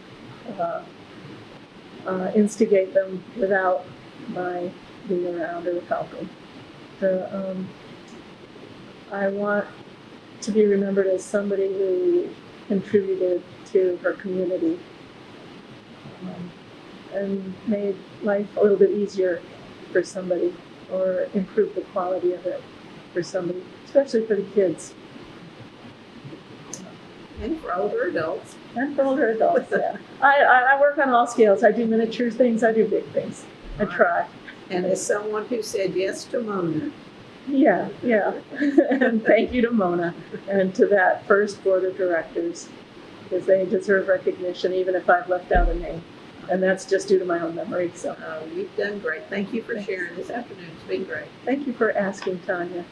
B: instigate them without my being around or helping. I want to be remembered as somebody who contributed to her community and made life a little bit easier for somebody, or improved the quality of it for somebody, especially for the kids.
A: And for older adults.
B: And for older adults, yeah. I work on all scales. I do miniature things, I do big things. I try.
A: And as someone who said yes to Mona.
B: Yeah. And thank you to Mona and to that first board of directors, because they deserve recognition, even if I've left out a name. And that's just due to my own memory. So
A: You've done great. Thank you for sharing this afternoon. It's been great.
B: Thank you for asking, Tanya.